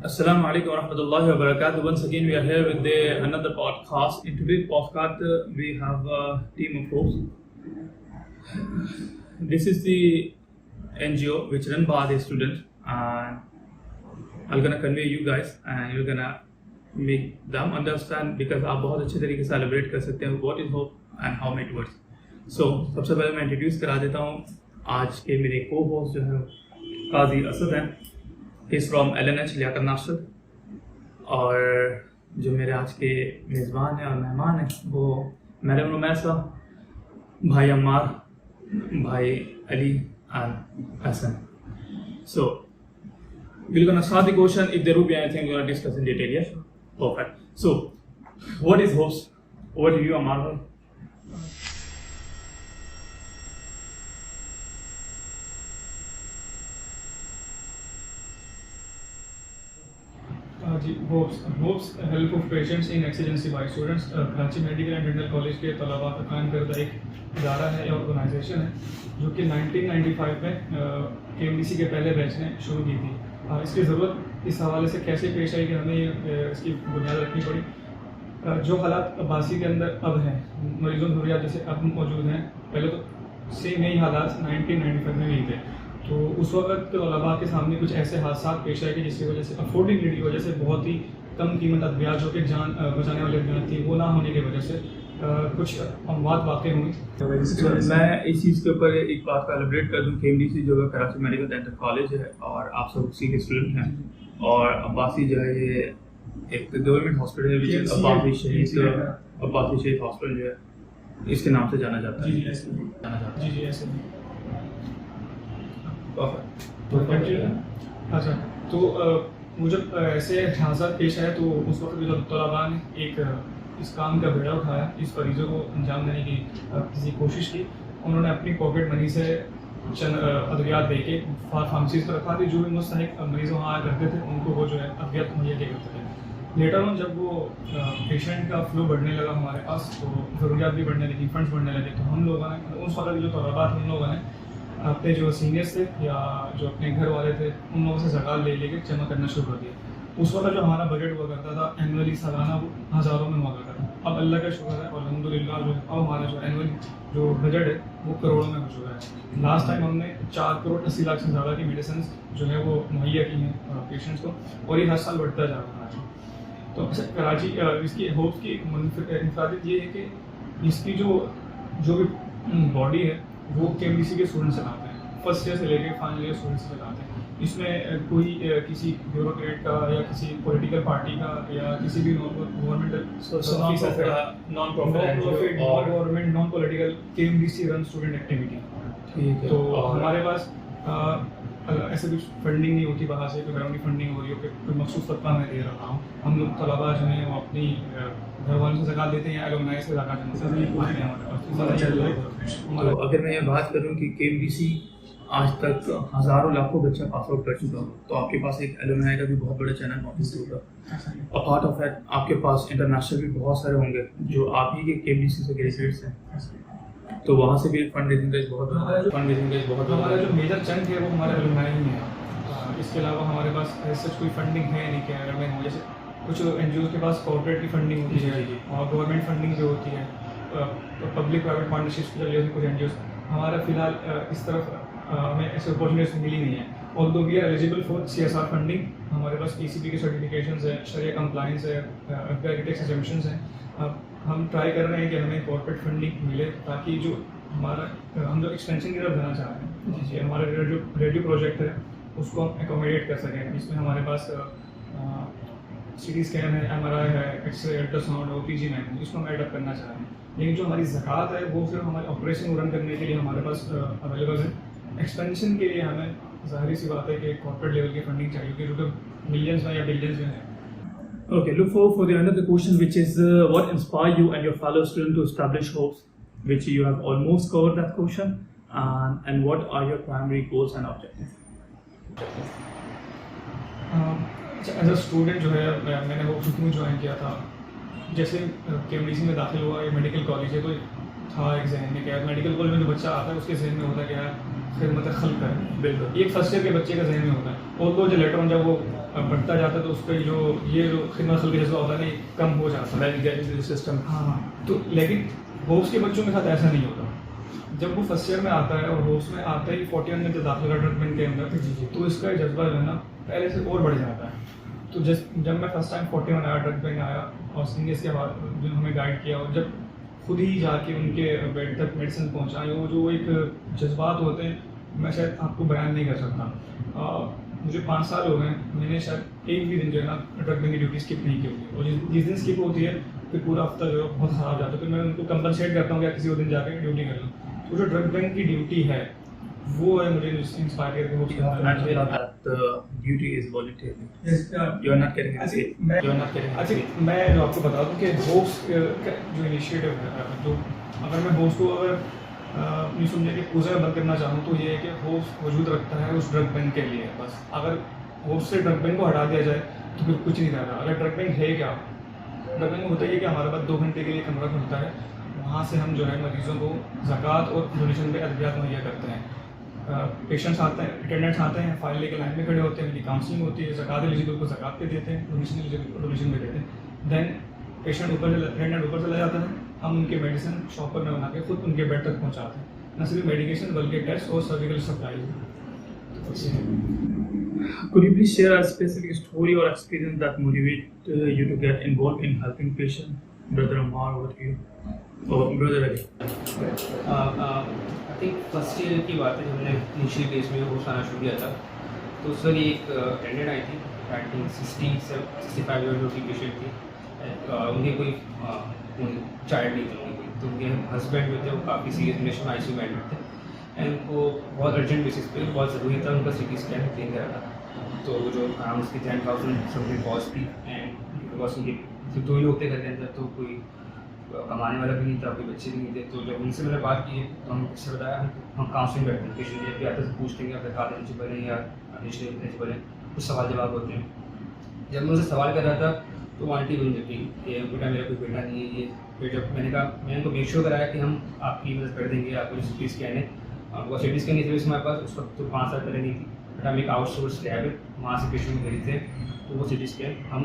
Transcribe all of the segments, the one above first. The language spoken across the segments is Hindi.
Assalamu alaikum wa rahmatullahi wa barakatuh. Once again, we are here with another podcast. In today's podcast, we have a team of folks. This is the NGO which run by the students, and I'm gonna convey you guys, and you're gonna make them understand because आप बहुत अच्छे तरीके से celebrate कर सकते हैं what is hope and how it works. So सबसे पहले मैं introduce करा देता हूँ आज के मेरे co-host जो है काजी असद हैं. He's from LNH Liaquat Nasir. और जो मेरे आज के मेज़बान हैं और मेहमान हैं वो मैडम रुमैसा, भाई अम्मार, भाई Ali and Hassan. So we're gonna start the question. If there will be anything we're gonna discuss in detail. Yes. Perfect. So what is hopes? Over to you, Ammar. Hopes help of patients in exigency by students Karachi medical and dental college के तलबा का कायम करदा एक इदारा है या ऑर्गेनाइजेशन है जो कि 1995 में KMDC के पहले बैच ने शुरू की थी. इसकी ज़रूरत इस हवाले से कैसे पेश आई कि हमें इसकी बुनियाद रखनी पड़ी. जो हालात अब्बासी के अंदर अब हैं, मरीज़ों की ज़रूरियात जैसे अब मौजूद हैं, पहले तो सेम यही हालात 1995 में नहीं थे. तो उस वक्त तलबा के सामने कुछ ऐसे हादसा पेश आए कि जिसकी वजह से अफोर्डेबिलिटी की वजह से बहुत ही कम कीमत अद्वियात जो कि जान बचाने वाले अद्वियात थी वो ना होने की वजह से कुछ अमवात वाक़ई हुई. मैं इस चीज़ के ऊपर एक बात का एलिब्रेट कर दूँ. KMDC जो है कराची मेडिकल डेंटल कॉलेज है और आप सब उसी के स्टूडेंट हैं. और अब्बासी जो है ये एक गवर्नमेंट हॉस्पिटल है विच अब्बासी शहीद हॉस्पिटल जो है इसके नाम से जाना जाता है. अच्छा, तो वो जब ऐसे हादसा पेश आया तो उस वक्त जो तलबा ने एक इस काम का बेड़ा उठाया, इस फरीज़ों को अंजाम देने की किसी कोशिश की. उन्होंने अपनी पॉकेट मनी से चंद अद्वियात दे के फार्मेसीज पर रखा थी. जो भी मुस्तहिक मरीज़ वहाँ आया करते थे उनको वो जो है अद्वियात मुहैया किया करते थे. लेटर ऑन जब वो पेशेंट का फ्लो बढ़ने लगा हमारे पास तो ज़रूरियात भी बढ़ने लगी, फंड्स बढ़ने लगे. तो हम लोगों ने उस वक्त जो तलबा थे उन लोगों ने अपने जो सीनियर्स थे या जो अपने घर वाले थे उन लोगों से ज़कात ले लेके जमा करना शुरू कर दिया. उस वक्त जो हमारा बजट हुआ करता था एनुअली सालाना वो हज़ारों में हुआ करता था. अब अल्लाह का शुक्र है और अल्हम्दुलिल्लाह जो अब हमारा जो एनुअल जो बजट है वो करोड़ों में हो चुका है. लास्ट टाइम हमने 4 करोड़ 80 लाख से ज़्यादा की मेडिसिन जो है वो मुहैया की हैं पेशेंट्स को और ये हर साल बढ़ता जा रहा है. तो कराची इसकी होप्स की इंफरादियत ये है कि इसकी जो भी बॉडी है वो KMDC के स्टूडेंट चलाते हैं. फर्स्ट ईयर से लेकर फाइनल ईयर स्टूडेंट से चलाते हैं. इसमें कोई किसी ब्यूरोक्रेट का या किसी पॉलिटिकल पार्टी का या किसी भी non government non political KMDC run student activity. तो हमारे पास ऐसे कुछ फंडिंग नहीं होती बाहर से, कोई ग्राउंड फंडिंग हो रही हो कि कोई मखसूस तबका मैं दे रहा हूँ. हम लोग तलबा जो हैं वो अपनी घर वालों से ज़कात देते हैं या एलुमनाई से ज़कात देते हैं. तो अगर मैं ये बात करूँ कि KMDC आज तक हज़ारों लाखों बच्चा पास आउट कर चुका हो तो आपके पास एक एलुमनाई का भी बहुत बड़ा चैनल मौजूद होगा. अपार्ट ऑफ दैट आपके पास इंटरनेशनल भी बहुत सारे होंगे जो आप ही के KMDC से ग्रेजुएट्स हैं. तो वहाँ से भी फंड रेजिंग का बहुत हमारा जो मेजर चंक है वो हमारे एलुमनाई ही है. इसके अलावा हमारे पास ऐसा कोई फंडिंग है नहीं कि अगर मैं जैसे कुछ NGOs के पास कॉर्पोरेट की फंडिंग होती है और गवर्नमेंट फंडिंग भी होती है, पब्लिक प्राइवेट पार्टनरशिप्स के जरिए कुछ NGOs. हमारा फिलहाल इस तरफ हमें ऐसे अपॉर्चुनिटीज मिली नहीं है. Although we are eligible for CSR funding. हमारे पास PCP के सर्टिफिकेशंस है, शरिया कंप्लाइंस है, टैक्स एग्जेम्पशंस हैं. हम ट्राई कर रहे हैं कि हमें कॉर्पोरेट फंडिंग मिले ताकि जो हमारा हम जो एक्सपेंशन की तरफ जाना चाह रहे हैं हमारा जो रेडियो प्रोजेक्ट है उसको हम एकोमोडेट कर सकें. इसमें हमारे पास CT स्कैन है, MRI है, एक्सरे, अल्ट्रासाउंड, OPG मैन, इसको हम एडअप करना चाह रहे हैं. लेकिन जो हमारी ज़कात है वो सिर्फ हमारे ऑपरेशन रन करने के लिए हमारे पास अवेलेबल है. एक्सपेंशन के लिए हमें ज़ाहिर सी बात है कि कॉर्पोरेट लेवल की फंडिंग चाहिए कि जो कि मिलियंस में या बिलियंस में है. Okay, look forward for the another question, which is what inspired you and your fellow students to establish hopes, which you have almost covered that question, and what are your primary goals and objectives? As a student जो है मैंने वो क्यों ज्वाइन किया था. जैसे KMDC में दाखिल हुआ, ये मेडिकल कॉलेज है तो था एक जहन में क्या मेडिकल कॉलेज में जो बच्चा आता है उसके जहन में होता क्या है खिदमत खल्क करें। बिल्कुल। ये फर्स्ट ईयर के बच्चे का जहन में होता है, और तो जो लेटर ऑन जब वो बढ़ता जाता है तो उसका जो खिदमत खल्क जैसा होता है नहीं, कम हो जाता है सिस्टम। हाँ, तो लेकिन होप्स के बच्चों के साथ ऐसा नहीं होता। जब वो फर्स्ट ईयर में आता है और होप्स में आता ही 41 में जो दाखिला ट्रीटमेंट के अंदर, तो इसका जज्बा जो है ना पहले से और बढ़ जाता है। तो जब मैं फर्स्ट टाइम 41 आया, ड्रग बैंक आया, और सीनियर्स के बाद जो हमें गाइड किया, और जब खुद ही जाके उनके बेड तक मेडिसिन पहुँचाई, वो जो एक जज्बात होते हैं मैं शायद आपको बयान नहीं कर सकता। मुझे 5 साल हो गए, मैंने शायद एक भी दिन जो है ना ड्रग बैंक की ड्यूटी स्किप नहीं की होती, और जिस दिन स्किप होती है फिर पूरा हफ्ता जो है बहुत खराब जाता है। तो मैं उनको कंपनसेट करता हूँ कि किसी और दिन जाकर ड्यूटी कर लूँ। तो जो ड्रग बैंक की ड्यूटी है वो है मुझे इंस्पायर करके duty is voluntary. You are not getting anything. You are not getting अच्छा, anything. मैं जो आपको बता दूं कि होप्स जो इनिशिएटिव है, जो अगर मैं होप्स को अगर नहीं समझे कि पूजा में बंद करना चाहूँ तो ये है कि होप्स वजूद रखता है उस ड्रग बैंक के लिए। बस अगर होप्स से ड्रग बैंक को हटा दिया जाए तो फिर कुछ नहीं रहता। अगर ड्रग बैंक है क्या, ड्रग बैंक होता है कि हमारे पास 2 घंटे के लिए कमरा खुलता है, वहाँ से हम जो है मरीजों को ज़कात और डोनेशन पे अद्वियात मुहैया करते हैं। पेशेंट्स आते हैं, अटेंडेंट्स आते हैं, फाइल लेके लाइन में खड़े होते हैं, उनकी काउंसलिंग होती है, ज़कात एलिजिबल को ज़कात पे देते हैं, डोनेशन एलिजिबल को डोनेशन पे देते हैं। देन अटेंडेंट ऊपर चला जाता है, हम उनके मेडिसिन शॉपर में बना के खुद उनके बेड तक पहुँचाते हैं। न सिर्फ मेडिकेशन बल्कि टेस्ट और surgical supply. Could you please share a specific story or experience that motivate you to get involved in helping patient? Brother Ammar, over to you. Oh, brother again. I think first year की बात है जब मैंने इनिशियल डेज में वो आना शुरू किया था। तो उस वक्त एक अटेंडेंट आई थी, आई थिंक 65 ईयर ओल्ड की पेशेंट थी। उनके कोई चाइल्ड नहीं थे उनकी, तो उनके हस्बैंड जो थे वो काफ़ी सीरियस कंडीशन में आईसीयू में एडमिट थे, एंड उनको बहुत अर्जेंट बेसिस पे बहुत ज़रूरी था उनका सिटी स्कैन क्लीन करा था। तो जो उसकी 10,000 समथिंग कॉस्ट थी, एंड बिकॉज उनके सिर्फ 2 ही लोग थे घर के अंदर, तो कोई कमाने वाला भी नहीं था, कोई बच्चे भी नहीं थे। तो जब उनसे मैंने बात की तो हम इससे बताया हम काउंसलिंग करते हैं, पेशेंट जब भी आते हैं पूछते हैं कि आप ज़कात एलिजिबल हैं या एडिशनल एलिजिबल हैं, कुछ सवाल जवाब होते हैं। जब मैं उनसे सवाल कर रहा था तो वो आंटी बोलने लगी कि बेटा मेरा कोई बेटा नहीं है ये। फिर जब मैंने उनको मेक श्योर कराया कि हम आपकी मदद कर देंगे, आपको जो सिटी स्कैन है, आपको सिटी स्कैन की सर्विस हमारे पास उस वक्त तो 5 साल पहले नहीं थी, बट हम एक आउटसोर्स लैब है वहाँ से पेशेंट को भेजते हैं, तो वो सिटी स्कैन हम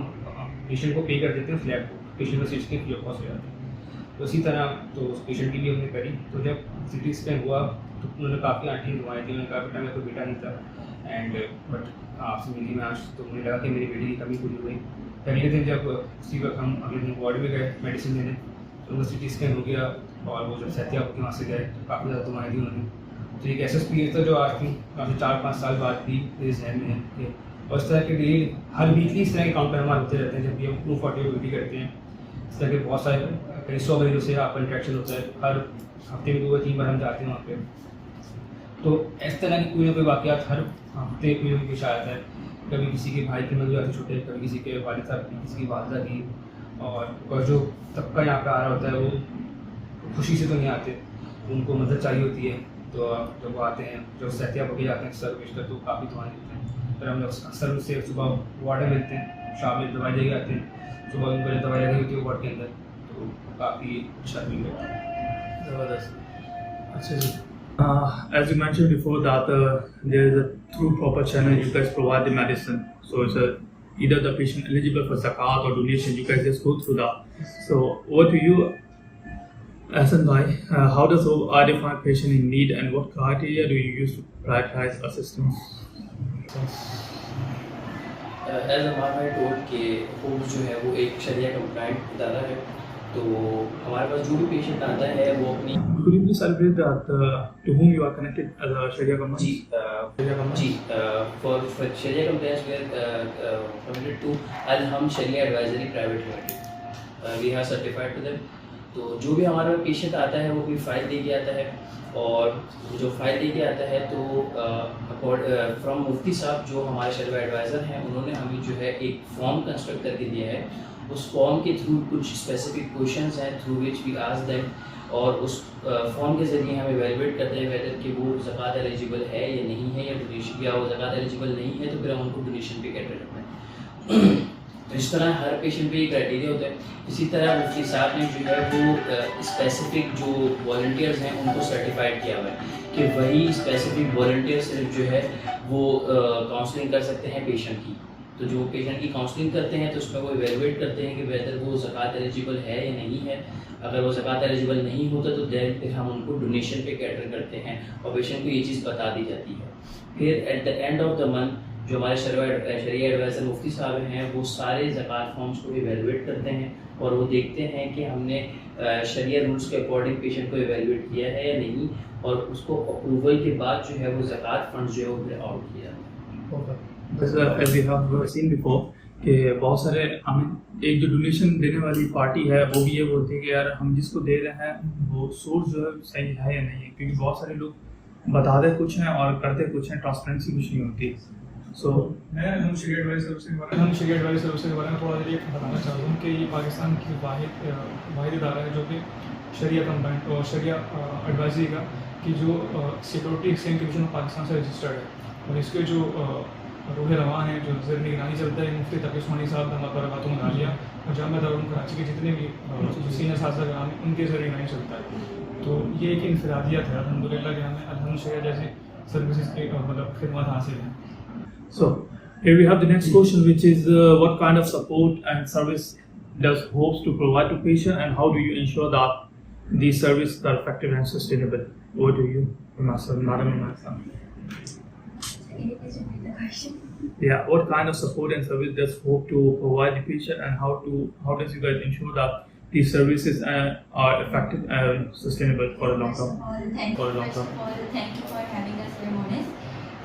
पेशेंट को पे कर देते हैं उस लैब को, पेशेंट का CT scan free of cost हो जाता है। तो इसी तरह तो उस पेशेंट की भी हमने करी। तो जब सिटी स्कैन हुआ तो उन्होंने काफ़ी आंटी दुआएं थी, उन्होंने कहा बेटा मेरा कोई बेटा नहीं था, एंड बट आपसे मिली मैं आज, तो मुझे लगा कि मेरी बेटी की कमी पूरी हो गई। पहले दिन जब उसी वक्त हम अगले दिन वार्ड में गए मेडिसिन लेने, तो उनका सिटी स्कैन हो गया, और वो जब सहतियाब के वहाँ से गए तो काफ़ी ज़्यादा दुआएं दी उन्होंने। तो एक ऐसा एक्सपीरियंस था जो आज की काफ़ी 4-5 साल बाद भी मेरे जहन में है कि, और इस तरह के डेली हर वीकली इस तरह के काउंटर हमारे होते रहते हैं। जब भी हम 240 ड्यूटी करते हैं, इस तरह के बहुत सारे कई 100 मरीजों से आपका इंट्रैक्शन होता है, हर हफ्ते में 2 या 3 बार हम जाते हैं वहाँ पे। तो इस तरह की कोई ना कोई वाक़यात हर हफ्ते कोई ना कोई पेश आता है। कभी किसी के भाई की मौत जाती छोटे, कभी किसी के वालिद साहब की, किसी की वालदा की, और जो तबका यहाँ पे आ रहा होता है वो खुशी से तो नहीं आते, उनको मदद चाहिए होती है। तो जब वो आते हैं, जब सहतियाब होके जाते हैं सर पेश कर, तो काफ़ी दुआएं देते हैं। फिर हम लोग अक्सर उनसे सुबह वार्ड में मिलते हैं, शाम में दवाई लेके आते हैं, सुबह उनको दवाई लगी होती है वार्ड के अंदर, तो काफ़ी अच्छा फील होता है। ज़बरदस्त। अच्छा जी, as you mentioned before that there is a through proper channel you guys provide the medicine, so it's either the patient eligible for zakat or donation, you guys just go through that. So over to you, Ahsan bhai, how does you identify a patient in need and what criteria do you use to prioritize assistance? As Ammar भाई टोल्ड कि होप्स जो है वो एक शरिया कंप्लाइंट इदारा है, तो हमारे पास जो भी पेशेंट आता है वो अपनी Could you please celebrate that to whom you are connected as a Sharia compliance? जी for Sharia compliance we are committed to अल-हम Sharia advisory private limited, we have certified to them. तो जो भी हमारा पेशेंट आता है वो कोई फाइल लेके आता है, और जो फाइल लेके आता है तो फ्रॉम मुफ्ती साहब जो हमारे शरिया एडवाइज़र हैं, उन्होंने हमें जो है एक फॉर्म कंस्ट्रक्ट करके दिया है। उस फॉर्म के थ्रू कुछ स्पेसिफिक क्वेश्चंस हैं through which we ask them, और उस फॉर्म के ज़रिए हम एवेलुएट करते हैं वेदर कि वो ज़कात एलिजिबल है या नहीं है, या डोनेशन, या वो ज़कात एलिजिबल नहीं है तो फिर हम उनको डोनेशन पे कैटर करते हैं। तो इस तरह हर पेशेंट पे ये क्राइटेरिया होता है। इसी तरह मुफ्ती साहब ने जो है वो स्पेसिफिक जो वॉलंटियर्स हैं उनको सर्टिफाइड किया हुआ है कि वही स्पेसिफिक वॉलंटियर सिर्फ जो है वो काउंसलिंग कर सकते हैं पेशेंट की। तो जो पेशेंट की काउंसलिंग करते हैं तो उसमें वो इवेलुएट करते हैं कि वेदर वो ज़कात एलिजिबल है या नहीं है। अगर वो ज़कात एलिजिबल नहीं होता तो देन फिर हम उनको डोनेशन पे कैटर करते हैं और पेशेंट को ये चीज़ बता दी जाती है। फिर at the end of the month जो हमारे शरिया एडवाइज़र मुफ्ती साहब हैं वो सारे ज़कात फॉर्म्स को इवेलुएट करते हैं और वो देखते हैं कि हमने शरिया रूल्स के अकॉर्डिंग पेशेंट को इवेलुएट किया है या नहीं, और उसको अप्रूवल के बाद जो है वो ज़कात फंड जो है वो फिर आउट किया जाता है। As we have seen before कि बहुत सारे एक जो डोनेशन देने वाली पार्टी है वो भी ये बोलती है कि यार हम जिसको दे रहे हैं वो सोर्स जो है सही है या नहीं है, क्योंकि बहुत सारे लोग बताते कुछ हैं और करते कुछ हैं, ट्रांसपेरेंसी कुछ नहीं होती। सो मैं हम शरिया एडवाइस सर्विस के बारे में थोड़ा देर बताना चाहता हूँ कि ये पाकिस्तान की वाहिद इदारा है जो कि शरिया कंबाइंड और शरिया एडवाइजरी का कि जो security exchange commission of Pakistan से रजिस्टर्ड है, और इसके जो रूह रवान है जो ज़र निगरानी चलता है मुफ्ती तकी उस्मानी साहब का बरक़ातुहु मुनालिया और जामिया दारुल कराची के जितने भी सीनियर साज़ा कराम हैं उनके ज़रिए निगरानी चलता है। तो ये एक इनफरादियत है अल्हम्दुलिल्लाह कि हमें अल्हम्दुलिल्लाह जैसे सर्विसेज की मतलब खिदमत हासिल है। So here we have the next question, which is what kind of support and service does HOPES to provide to patient, and how do you ensure that these services are effective and sustainable? Over to you, Madam Imasa. Yeah, what kind of support and service does HOPE to provide the patient, and how does you guys ensure that these services are effective and sustainable for a long term? Thank you for having us here, Monis.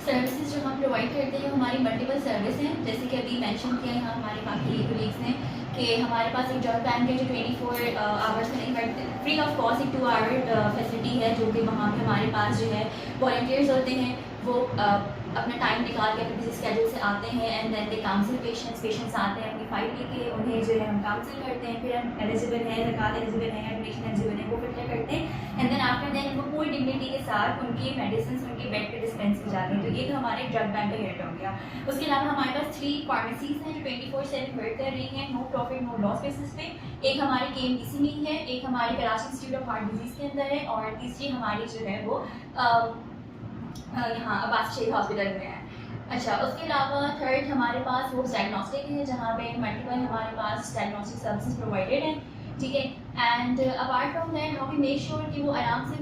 Services जो हम प्रोवाइड करते हैं हमारी मल्टीपल सर्विस हैं, जैसे कि अभी मेंशन किया यहाँ हमारे बाकी कोलीग्स ने कि हमारे पास एक जॉब बैंक है जो 24 आवर्स में नहीं करते, फ्री ऑफ कॉस्ट एक 2 आवर फैसिलिटी है जो कि वहाँ पे हमारे पास जो है वॉलंटियर्स होते हैं, वो अपना टाइम निकाल के अपने बिजी स्केड्यूल से आते हैं and then they counsel patients आते हैं अपनी फाइल लेके, उन्हें जो है हम काउंसिल करते हैं, फिर हम एलिजिबल है ज़कात एलिजिबल है डोनेशन एलिजिबल है वो फिल्टर करते हैं एंड देन आफ्टर देन उनको पूरी डिग्निटी के साथ उनकी मेडिसिन उनके बेड पे डिस्पेंस की जाती है। तो ये तो हमारे ड्रग बैंक का हेड हो गया। उसके अलावा हमारे पास 3 फार्मेसीज हैं जो 24/7 वर्क कर रही हैं no profit no loss basis पे। एक हमारे KMTC में ही है, एक हमारी Karachi institute of heart disease के अंदर है और तीसरी हमारी जो है वो यहाँ अब्बास शहीद हॉस्पिटल में है। अच्छा, उसके अलावा थर्ड हमारे पास वो डायग्नोस्टिक है जहाँ पे मल्टीपल हमारे पास डायग्नोस्टिक सर्विसेज प्रोवाइडेड हैं, ठीक है। And apart from that how we make sure कि वो आराम से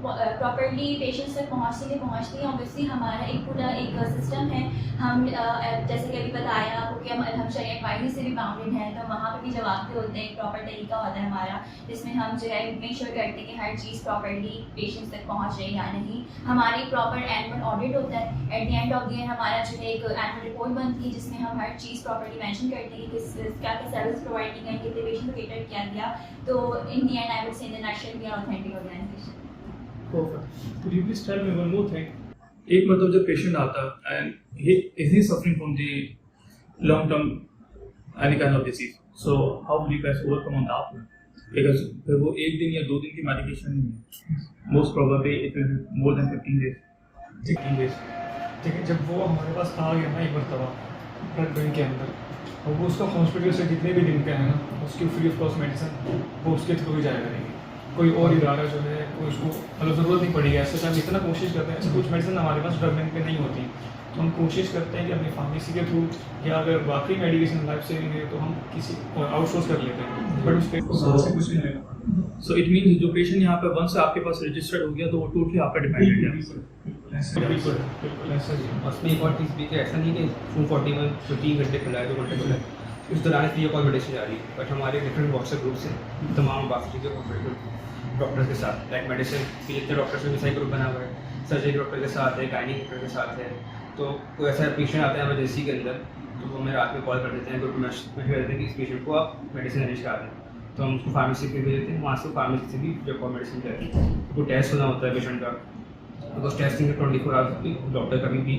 प्रॉपर्ली पेशेंट्स तक पहुँचती हैं। ऑब्वियसली हमारा एक पूरा एक सिस्टम है, हम जैसे कि अभी बताया आपको कि हम शरिया एडवाइजरी से भी बाउंडेड हैं, तो वहाँ पे भी जब आते होते हैं एक प्रॉपर तरीका होता है हमारा जिसमें हम जो है मेक श्योर करते हैं कि हर चीज़ प्रॉपर्ली पेशेंट्स तक पहुँच रही है या नहीं। हमारी प्रॉपर एनुअल ऑडिट होता है, at the end of the year हमारा जो है एक एनुअल रिपोर्ट बनती है जिसमें हम हर चीज़ प्रॉपर्ली मेंशन करते हैं कि क्या क्या सर्विस प्रोवाइड की गई, कितने पेशेंट को केटर किया गया। तो in the end I would say in the nutshell we are authentic organisation. Could you please tell me one more thing? एक मतलब जब पेशेंट आता है and is he suffering from the long term any kind of disease, so how will you guys overcome on that? Because फिर वो एक दिन या 2 दिन की मेडिकेशन नहीं है, most probably it will be more than 15 days. ठीक है, जब वो हमारे पास आ गया ना एक मरतबा ब्लड बैंक के अंदर, और वो उसका हॉस्पिटल से जितने भी दिन का है ना उसकी फ्री ऑफ कॉस्ट मेडिसिन वो उसके थ्रू ही जाया करेंगे। कोई और इदारा जो है कोई उसको मतलब ज़रूरत नहीं पड़ेगी। ऐसे हम इतना कोशिश करते हैं, ऐसे कुछ मेडिसिन हमारे पास ड्रग बैंक पे नहीं होती, तो हम कोशिश करते हैं कि अपनी फार्मेसी के थ्रू या अगर वाकई मेडिकेशन लाइफ सेविंग है तो हम किसी आउटसोर्स कर लेते हैं, बट उस पर कुछ नहीं लेना। सो इट मीन्स जो पेशेंट यहाँ पे वंस आपके पास रजिस्टर्ड हो गया तो वो टोटली आप पे डिपेंडेंट है। बिल्कुल ऐसा ही है। उसमें एक और चीज़ भी कि ऐसा नहीं कि 241 तो 3 घंटे खुला है 2 घंटे खुला है, इस दौरान फ्री कॉल मेडिसिन जा रही है। बट हमारे डिफरेंट व्हाट्सएप ग्रुप्स हैं तमाम बाकी के डॉक्टर्स के साथ, लाइक मेडिसिन के जितने डॉक्टर्स में ग्रुप बना हुआ है, सर्जरी डॉक्टर के साथ है, गायनिक डॉक्टर के साथ है। तो कोई ऐसा पेशेंट आता है इमरजेंसी के अंदर तो वो हमें रात में कॉल कर देते हैं, ग्रुप में मैसेज देते हैं कि इस पेशेंट को आप मेडिसिन अरेंज करा दें। तो हम उसको फार्मेसी पे भेज देते हैं, वहाँ से फार्मेसी से भी जब मेडिसिन जाती है तो टेस्ट होना होता है पेशेंट का, बिकॉज टेस्टिंग 24 आवर्स डॉक्टर कभी भी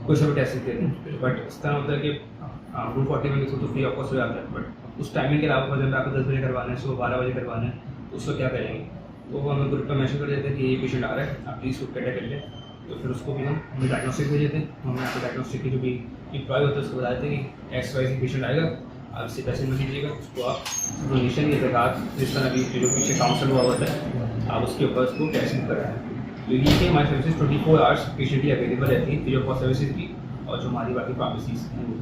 कोई सा भी टेस्टिंग देते हैं। बट इस तरह होता है कि 240 में तो फ्री ऑफ कॉस्ट हो जाता है, बट उस टाइमिंग के अलावा जब आपको 10 बजे करवाना है, सुबह 12 बजे करवाना है, तो उसको क्या करेंगे? तो वो हमें ग्रुप पर मैसेज कर देते हैं कि ये पेशेंट आ रहा है, आप प्लीज़ उसको कैटर कर लें। तो फिर उसको भी हमें डायग्नोस्टिक भेज देते हैं, हमें आपको डायग्नोस्टिक की जो भी एम्प्लॉय होता है उसको बता देते हैं कि XYZ पेशेंट आएगा, आप इससे पैसे मत लीजिएगा, उसको आप डोनेशन या ज़कात जिस तरह अभी जो पीछे काउंसल हुआ होता है आप उसके ऊपर उसको कैश बुक कराएं। तो ये कि हमारी सर्विसेज 24 आवर्स पेशेंट की अवेलेबल रहती है फ्री ऑफ कॉस्ट सर्विसेज की, और जो हमारी बाकी फार्मेसीज हैं वो।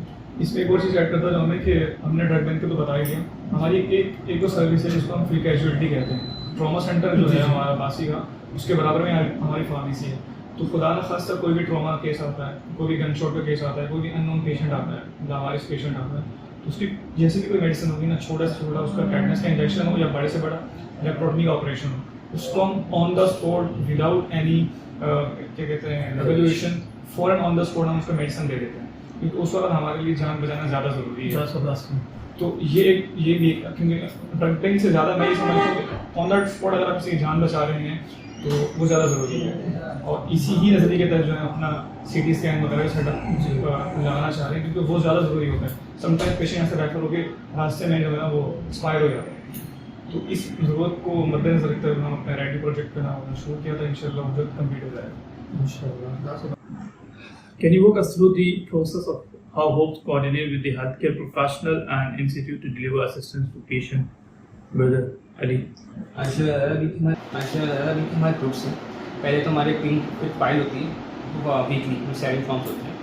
इसमें एक और चीज़ ऐड करता जाऊँ मैं कि हमने ड्रग बैंक को तो बता ही दिया, हमारी एक तो सर्विस है जिसको हम फ्री कैजुअलिटी कहते हैं। ट्रॉमा सेंटर जो है हमारा बासी का, उसके बराबर में हमारी फार्मेसी है। तो खुदा न खास्ता कोई भी ट्रॉमा केस आता है, कोई भी गन शॉट का केस आता है, कोई भी अननोन पेशेंट आता है, लावारिस पेशेंट आता है, तो उसकी जैसे भी कोई मेडिसिन होगी ना, छोटा से छोटा उसका टेटनस का इंजेक्शन हो या बड़े से बड़ा इलेक्ट्रोटमी का ऑपरेशन हो, उसको हम on the spot without any क्या कहते हैं एवेल्यूएशन, फ़ौरन ऑन द स्पॉट हम उसको मेडिसिन दे देते हैं, क्योंकि उस वक्त हमारे लिए जान बचाना ज़्यादा ज़रूरी है। तो ये भी क्योंकि ड्रग बैंक से ज़्यादा मैं ये समझता हूँ कि ऑन द स्पॉट अगर आप किसी की जान बचा रहे हैं तो वो ज़्यादा ज़रूरी है। और इसी ही नज़रिए के तहत जो है अपना CT स्कैन वगैरह सेटअप लगाना चाह रहे हैं, क्योंकि वो ज़्यादा ज़रूरी होता है। समटाइम पेशेंट ऐसे रेफर होकर रास्ते में जो है वो एक्सपायर हो जाता है। तो इस ज़रूरत को मद्देनजर रखते हुए हम अपने रेडी प्रोजेक्ट पे नाम शुरू किया था, इंशाल्लाह जल्द कंप्लीट हो जाएगा इंशाल्लाह। Can you walk us through the process of how Hope coordinate with the healthcare professional and institute to deliver assistance to patient, brother Ali? हमारे ग्रुप से पहले तो हमारे पिंक फाइल होती है वीकली में 7 फॉर्म्स होते हैं,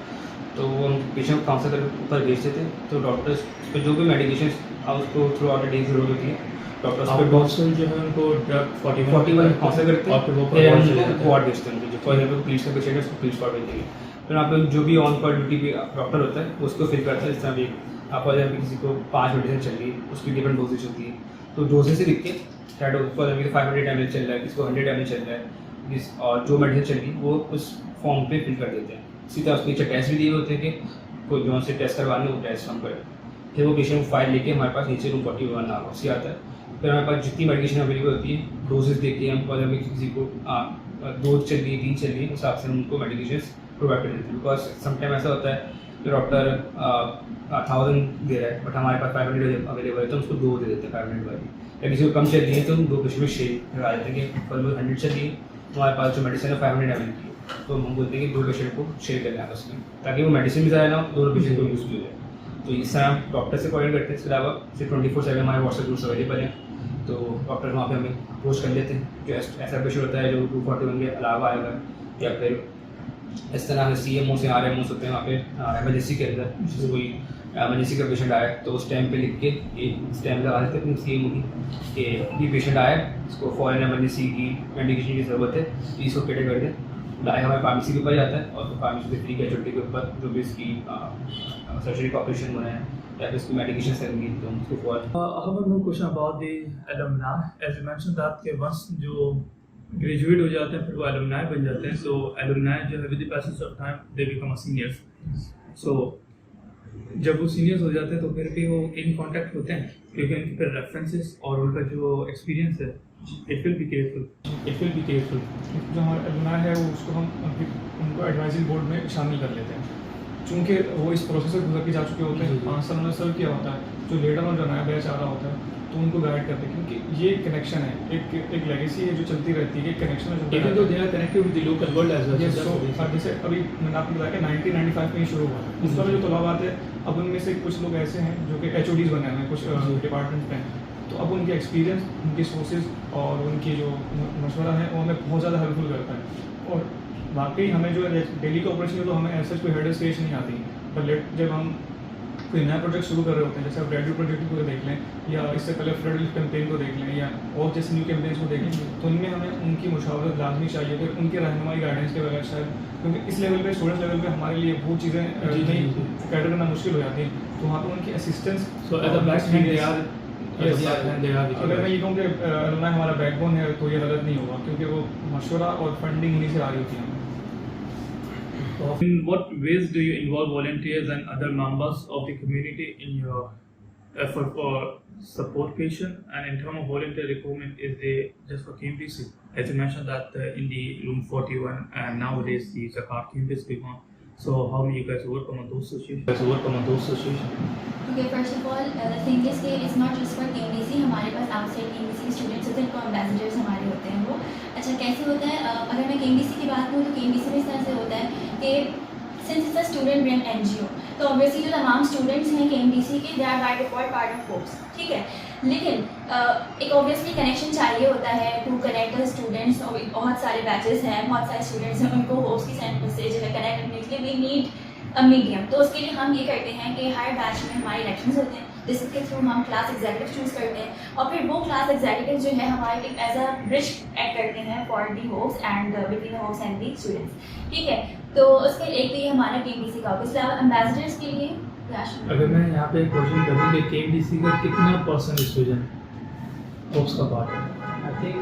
तो वो हम पेशेंट काउंसलर के ऊपर भेजते थे। तो डॉक्टर्स उस पर जो भी मेडिकेशन उसको थ्रू आउट डे जरूरत होती है, डॉक्टर्स पर काउंसल जो है उनको ड्रग 41 काउंसल करते हैं, फिर हम उनको वार्ड भेजते हैं। जो फॉर एग्जाम्पल पुलिस का पेशेंट है उसको पुलिस वार्ड भेजेंगे, फिर वहाँ पे जो भी ऑन कॉल ड्यूटी पे डॉक्टर होता है उसको फिल करता है। इस तरह भी आप अगर किसी को 5 मेडिसिन चल रही है उसकी डिफरेंट डोजेज होती है, तो डोजेज से लिख के क्या डोज फॉर एग्जाम्पल 500 ml चल रहा है, किसको 100 ml चल रहा है, और जो मेडिसिन चल रही है वो उस फॉर्म पे फिल कर देते हैं। सीधा उसके नीचे टेस्ट भी दिए होते हैं कि कोई जो से टेस्ट करवाने वो टेस्ट हम करें। फिर वो पेशेंट फाइल लेके हमारे पास नीचे रूम 41 नाम उससे आता है। फिर हमारे पास जितनी मेडिकेशन अवेलेबल होती है डोजेज देके हम अगर किसी को 2 चल रही है 3 चल रही है उस हिसाब से हम उनको मेडिकेशन प्रोवाइड कर देते हैं। बिकॉज समटाइम ऐसा होता है कि डॉक्टर 1000 दे रहा है बट हमारे पास 500 अवेलेबल है तो हम उसको 2 दे देते हैं 500 वाली। या किसी को कम चल रही है तो हम 2 पेशेंट में शेयर लगा देते हैं कि फॉर 100 चल रही है हमारे पास जो मेडिसिन है 500 ml की, तो हम बोलते हैं कि 2 पेशेंट को शेयर कर लें आपस में, ताकि वो मेडिसिन भी ज़्यादा ना हो, दोनों पेशेंट को यूज़ भी हो जाए। तो इस तरह हम डॉक्टर से कोऑर्डिनेट करते हैं। इसके अलावा सिर्फ 24/7 हमारे व्हाट्सएप ग्रुप्स अवेलेबल हैं, तो डॉक्टर वहाँ पे हमें अप्रोच कर लेते हैं जो ऐसा पेशेंट होता है जो 241 के अलावा आएगा, या फिर इस तरह CMO से RMOs होते हैं वहाँ पे एमरजेंसी के अंदर, जैसे कोई एमरजेंसी का पेशेंट आया तो उस टाइम पे लिख के एक स्टैम्प लगा देते हैं अपनी CMO की कि ये पेशेंट आया इसको फॉरन एमरजेंसी की मेडिकेशन की ज़रूरत है, तो इसको कैटर कर दें। लाइक हमारे फार्मेसी के ऊपर जाता है और फार्मेसी के फ्री कैजुअलिटी के ऊपर जो भी इसकी सर्जरी का ऑपरेशन हो रहा है या फिर इसकी मेडिकेशन करेंगी तो उसको for. I have one more question about the alumni. As you mentioned that कि once जो ग्रेजुएट हो जाते हैं फिर वो alumni बन जाते हैं, so alumni जो है with the passage of time they become a seniors. So जब वो सीनियर्स हो जाते हैं तो फिर भी वो इन कांटेक्ट होते हैं क्योंकि उनके फिर रेफरेंसेस और उनका जो एक्सपीरियंस है इट विल बी केयरफुल। जो हमारा एलुमनाई है वो उसको हम उनको एडवाइजरी बोर्ड में शामिल कर लेते हैं, चूँकि वो इस प्रोसेस से गुजर के जा चुके होते हैं, 5 साल उन्होंने सर्व किया होता है। जो लेटर और जो नया बैच आ रहा होता है तो उनको गाइड करते हैं, क्योंकि ये कनेक्शन है, एक लेगेसी है जो चलती रहती है, एक कनेक्शन है even though they are connected with the local world as well. Yes, so जैसे अभी मैंने आपको बताया कि 1995 में ही शुरू हुआ है। उस समय जो तलबात है अब उनमें से कुछ लोग ऐसे हैं जो कि HODs बने हुए हैं कुछ डिपार्टमेंट में, तो अब उनके एक्सपीरियंस, उनके सोर्सेज और उनकी जो मशवरा है वो हमें बहुत ज़्यादा हेल्पफुल करता है। और वाकई हमें जो है डेली का ऑपरेशन है तो हमें ऐसा कोई हेडेक पेश नहीं आती, पर जब हम कोई नया प्रोजेक्ट शुरू कर रहे होते हैं, जैसे आप रेडियो प्रोजेक्ट को देख लें या इससे पहले फ्लड रिलीफ कैंपेन को देख लें या और जैसे न्यू कैंपेन्स को देख लें, तो उनमें हमें उनकी मुशावरत लाजमी चाहिए, फिर उनकी रहनुमाई गाइडेंस के बगैर शायद, क्योंकि इस लेवल पे स्टूडेंट लेवल पे हमारे लिए वो चीज़ें नहीं कैटर करना मुश्किल हो जाती हैं, तो वहाँ पर उनकी असिस्टेंस अगर मैं ये कहूँ कि अलुमनाई हमारा बैकबोन है तो ये गलत नहीं होगा, क्योंकि वो मशवरा और फंडिंग उन्हीं से आ रही होती है। In what ways do you involve volunteers and other members of the community in your effort for support patient? And in terms of volunteer recruitment, is they just for KMTC? As you mentioned that in the room 41 and nowadays the Zakat campus going on. So how many you guys work on those situations? Okay, first of all, the thing is कि it's not just for KMTC, हमारे पास outside KMTC स्टूडेंट्स होते हैं, इनको एम्बेसडर्स हमारे होते हैं वो। अच्छा कैसे होता है, अगर मैं KMTC की बात करूँ तो KMTC में इस तरह से होता है कि since it's a student run NGO, तो ऑब्वियसली जो तमाम स्टूडेंट्स हैं KMDC के, they are by default part of Hopes, ठीक है। लेकिन एक ऑब्वियसली कनेक्शन चाहिए होता है टू कनेक्ट द स्टूडेंट्स। और बहुत सारे बैचेस हैं, बहुत सारे स्टूडेंट्स हैं, उनको होप्स की सेंटर से जो है कनेक्ट करने के लिए वी नीड अ मीडियम। तो उसके लिए हम ये करते हैं कि हर बैच में हमारे इलेक्शंस होते हैं, जिसके थ्रू हम क्लास एग्जीक्यूटिव चूज़ करते हैं, और फिर वो क्लास एग्जीक्यूटिव जो है हमारे लिए एज अ ब्रिज एक्ट करते हैं for the hopes and between the hopes and the students, ठीक है। तो उसके एक तो ये हमारा KMDC का होगा। इसके अलावा एम्बेसडर्स के लिए अगर मैं यहाँ पे क्वेश्चन करूँ कि KMDC का कितना % स्टूडेंट होप्स का पार्ट है? आई थिंक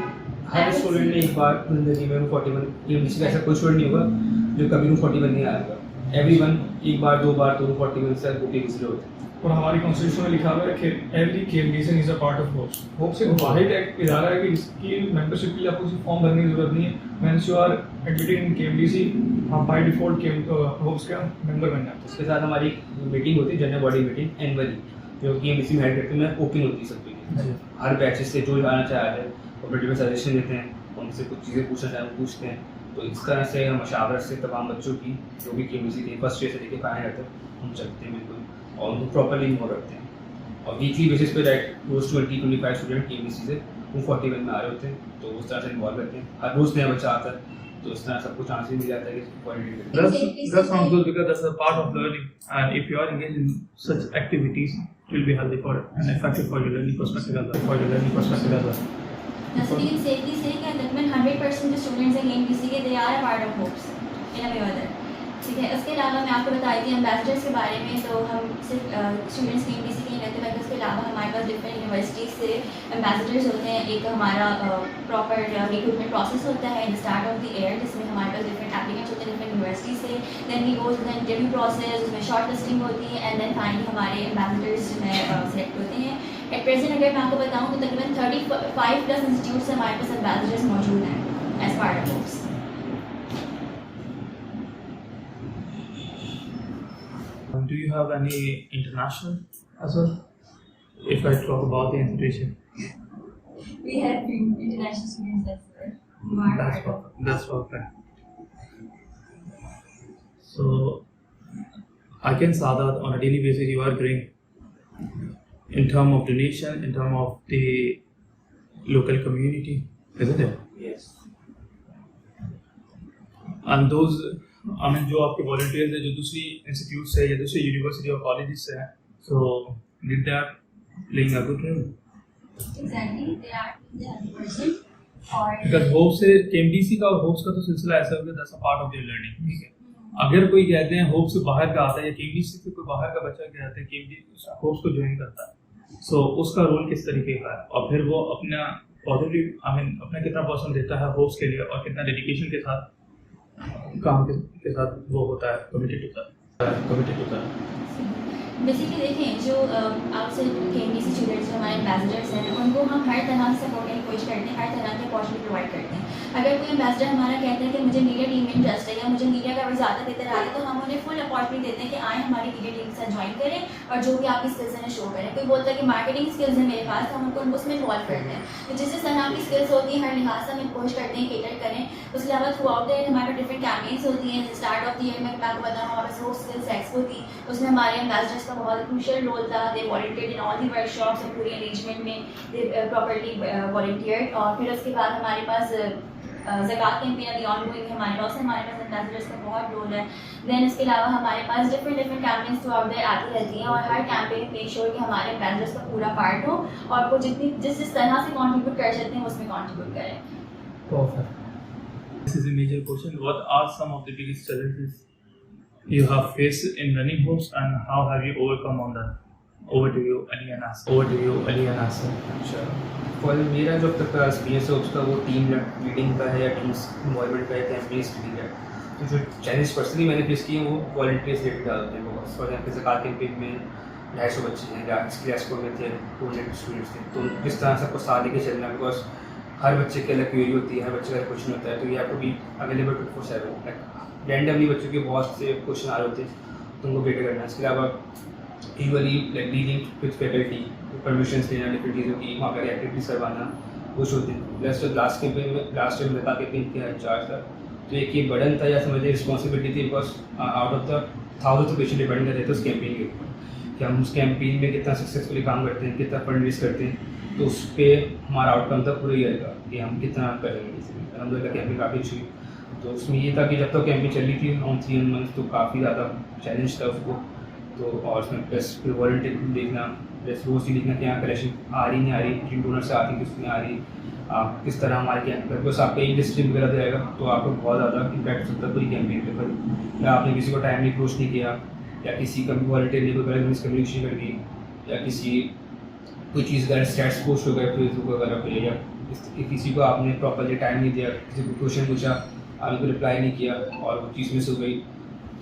हर स्टूडेंट ने एक बार जिंदगी में 41 KMDC का ऐसा कोई स्टूडेंट नहीं होगा जो कभी 41 नहीं आएगा। एवरीवन एक बार दो बार तो 41 से KMDC होते हैं। और हमारी कॉन्स्टिट्यूशन में लिखा हुआ है कि every KMDC is a part of hopes. Hopes एक वाहिद एक इदारा है कि इसकी मेंबरशिप के लिए आपको किसी फॉर्म भरने की जरूरत नहीं है। Once you are admitted in KMDC, आप बाय डिफॉल्ट होप्स का मेंबर बन जाते हैं। उसके साथ हमारी मीटिंग होती है, जनरल बॉडी मीटिंग एनुअली, जो KMDC में हेड करते हैं, ओपन होती है सबके लिए। हर बैचेस से जो आना चाह रहे हैं वो पर्टिकुलर सजेशन देते हैं, उनसे कुछ चीज़ें पूछना चाहें वो पूछते हैं। तो इस तरह से हम मशावरत से तमाम बच्चों की जो भी KMDC के फर्स्ट ईयर से लेकर फाइनल रहते हैं हम चलते हैं बिल्कुल, और उनको प्रॉपरली इन्वॉल्व रखते हैं। और वीकली बेसिस पे रोज़ 20-25 स्टूडेंट KMDC से 41 में आ रहे होते हैं, तो उस तरह से इन्वॉल्व रहते हैं। हर रोज़ नया बच्चा आता है, तो इस तरह सबको चांस मिल जाता है कि quality. That sounds good because that's a part of learning, and if you are engaged in such activities, it will be healthy for and effective for your learning perspective as well. Now, so we can safely say that तकरीबन 100% जो स्टूडेंट्स हैं KMDC के, they are a part of hops in a way or other, ठीक है। इसके अलावा मैं आपको बताई थी एम्बेसडर्स के बारे में, तो हम सिर्फ स्टूडेंट्स KMDC के ही रहते हैं, बल्कि उसके अलावा हमारे पास डिफरेंट यूनिवर्सिटीज़ से एम्बेसडर्स होते हैं। एक हमारा प्रॉपर रिक्रूटमेंट प्रोसेस होता है in the start of the year, जिसमें हमारे पास डिफरेंट एप्लीकेंट्स होते हैं डिफरेंट यूनिवर्सिटी से। Then we go to the interview process, उसमें शॉर्ट लिस्टिंग होती है, एंड देन फाइनली हमारे एम्बेसडर्स जो है सेलेक्ट होते हैं। एट प्रेजेंट अगर मैं आपको बताऊँ तो तकरीबन 35+ इंस्टीट्यूट से हमारे पास एम्बेसडर्स मौजूद हैं as part of Hopes. Do you have any international as well? If I talk about the institution, We have international students as well. who are that's part of- perfect. That's perfect. So I can say that on a daily basis you are growing in terms of donation, in terms of the local community, isn't it? Yes. And those, I mean, जो आपके volunteers हैं जो दूसरी इंस्टीट्यूट से या दूसरी यूनिवर्सिटी और कॉलेजेस से हैं, so did that playing a good role? Exactly, they are 100%. और Because होप्स से KMDC का और होप्स का तो सिलसिला ऐसा होगा that's a part of their learning, ठीक है। अगर कोई कहते हैं होप्स से बाहर का आता है या KMDC से कोई बाहर का बच्चा कहते हैं KMDC होप्स को ज्वाइन करता है, so उसका रोल किस तरीके का है, और फिर वो अपना पॉजिटिव अपना कितना % देता है होप्स के लिए और कितना डेडिकेशन के साथ काम के साथ वो होता है, कमिटेड होता है। बेसिकली देखें जो आउटसाइड KMDC स्टूडेंट्स हमारे एम्बेसडर्स हैं, उनको हम हर तरह से सपोर्ट करने की कोशिश करते हैं, हर तरह की अपॉर्चुनिटी प्रोवाइड करते हैं। अगर कोई एम्बेसडर हमारा कहता है कि मुझे मीडिया टीम में इंटरेस्ट है या मुझे मीडिया का ज़्यादा देते रहा है, तो हम उन्हें फुल अपॉर्चुनिटी देते हैं कि आए हमारी मीडिया टीम के साथ ज्वाइन करें और जो भी आपकी स्किल्स हैं शो करें। कोई बोलता है कि मार्केटिंग स्किल्स है मेरे पास, तो हम उनको उसमें इन्वॉल्व करते हैं। तो जिस तरह आपकी स्किल्स होती हैं हर लिहाज से हम कोशिश करते हैं केटर करें। उसके अलावा थ्रू आउट द ईयर हमारे डिफरेंट कैंपेन्स होती हैं। स्टार्ट ऑफ द ईयर में मैं आपको बताऊँ हमारे पास वो स्किल्स एक्सपो थी, उसमें हमारे एम्बेसडर्स का बहुत क्रूशियल रोल था। They volunteered in all the workshops और पूरी अरेंजमेंट में दे प्रॉपर्ली वॉलंटियर्ड। और फिर उसके बाद हमारे पास ज़कात कैंपेन अभी ऑनगोइंग हमारे पास एम्बेसडर्स का बहुत रोल है। देन इसके अलावा हमारे पास different campaigns throughout the year आती रहती हैं और हर कैंपेन मेक श्योर कि हमारे एम्बेसडर्स का पूरा पार्ट हो और वो जिस तरह से कंट्रीब्यूट कर सकते हैं उसमें कंट्रीब्यूट करें। Perfect. This is a major question. What are some of the biggest challenges you have faced in running hopes and how have you overcome on that? Over to you, Ali and Asir. अच्छा, फॉर मेरा जो अब तक का एक्सपीरियंस है उसका वो टीम लीडिंग का है या टीम्स इन्वॉल्वमेंट का है, कैंपेन लीडिंग है। तो जो चैलेंज पर्सनली मैंने फेस किए वो वॉलंटियर्स रिलेटेड होते हैं। बहुत फॉर एग्जाम्पल ज़कात कैंपेन में 250 बच्चे हैं या क्लास कोड में थे 200 स्टूडेंट्स थे, तो किस तरह सबको साथ लेके चलना, बिकॉज हर बच्चे की अलग क्वेरी होती है, हर बच्चे का क्वेश्चन होता है, तो you have to be available 24/7। Like randomly बच्चों के बहुत से क्वेश्चन आ रहे होते हैं तो उनको बेटर करना। इसके अलावा usually like dealing with faculty, permissions लेना डिफरेंट चीज़ों की, वहाँ पर एक्टिविटीज करवाना कुछ होते हैं। प्लस जो लास्ट टाइम में ज़कात कैंपेन किया इंचार्ज था, तो एक ये बर्डन था या समझिए रिस्पॉन्सिबिलिटी थी, because out of the thousands of patient depend करते थे उस कैंपेन के ऊपर कि हम उस कैंपेन में कितना सक्सेसफुली काम करते हैं, कितना फंड रेज करते हैं, तो उस पर हमारा आउटकम था पूरे ईयर का कि हम कितना करेंगे। इसमें अलहमदिल्ला कैंपेन काफ़ी अच्छी हुई। तो उसमें ये था कि जब तक कैंपेन चल रही थी ऑन 3 मंथ्स तो काफ़ी ज़्यादा चैलेंज था उसको। तो और उसमें प्लस फिर वॉलंटियर देखना, प्लस रोज़ ही देखना कि यहाँ कलेक्शन आ रही नहीं आ रही, जिन डोनर से आती किस में आ रही, आप किस तरह हमारे कैंप पर बस आपका एक डिस्ट्रिक्ट वगैरह जाएगा तो आपको बहुत ज़्यादा इम्पैक्ट हो सकता है पूरी कैंपेन पे। पर या आपने किसी को टाइम नहीं अप्रोच नहीं किया, या किसी का भी वॉलंटियर ने कोई मिसकम्युनिकेशन कर दी, या कोई चीज़ का स्टैट्स पोस्ट हो गया फेसबुक वगैरह पे, या किसी को आपने प्रॉपरली टाइम नहीं दिया, किसी को क्वेश्चन पूछा आपने को रिप्लाई नहीं किया और वो चीज़ मिस हो गई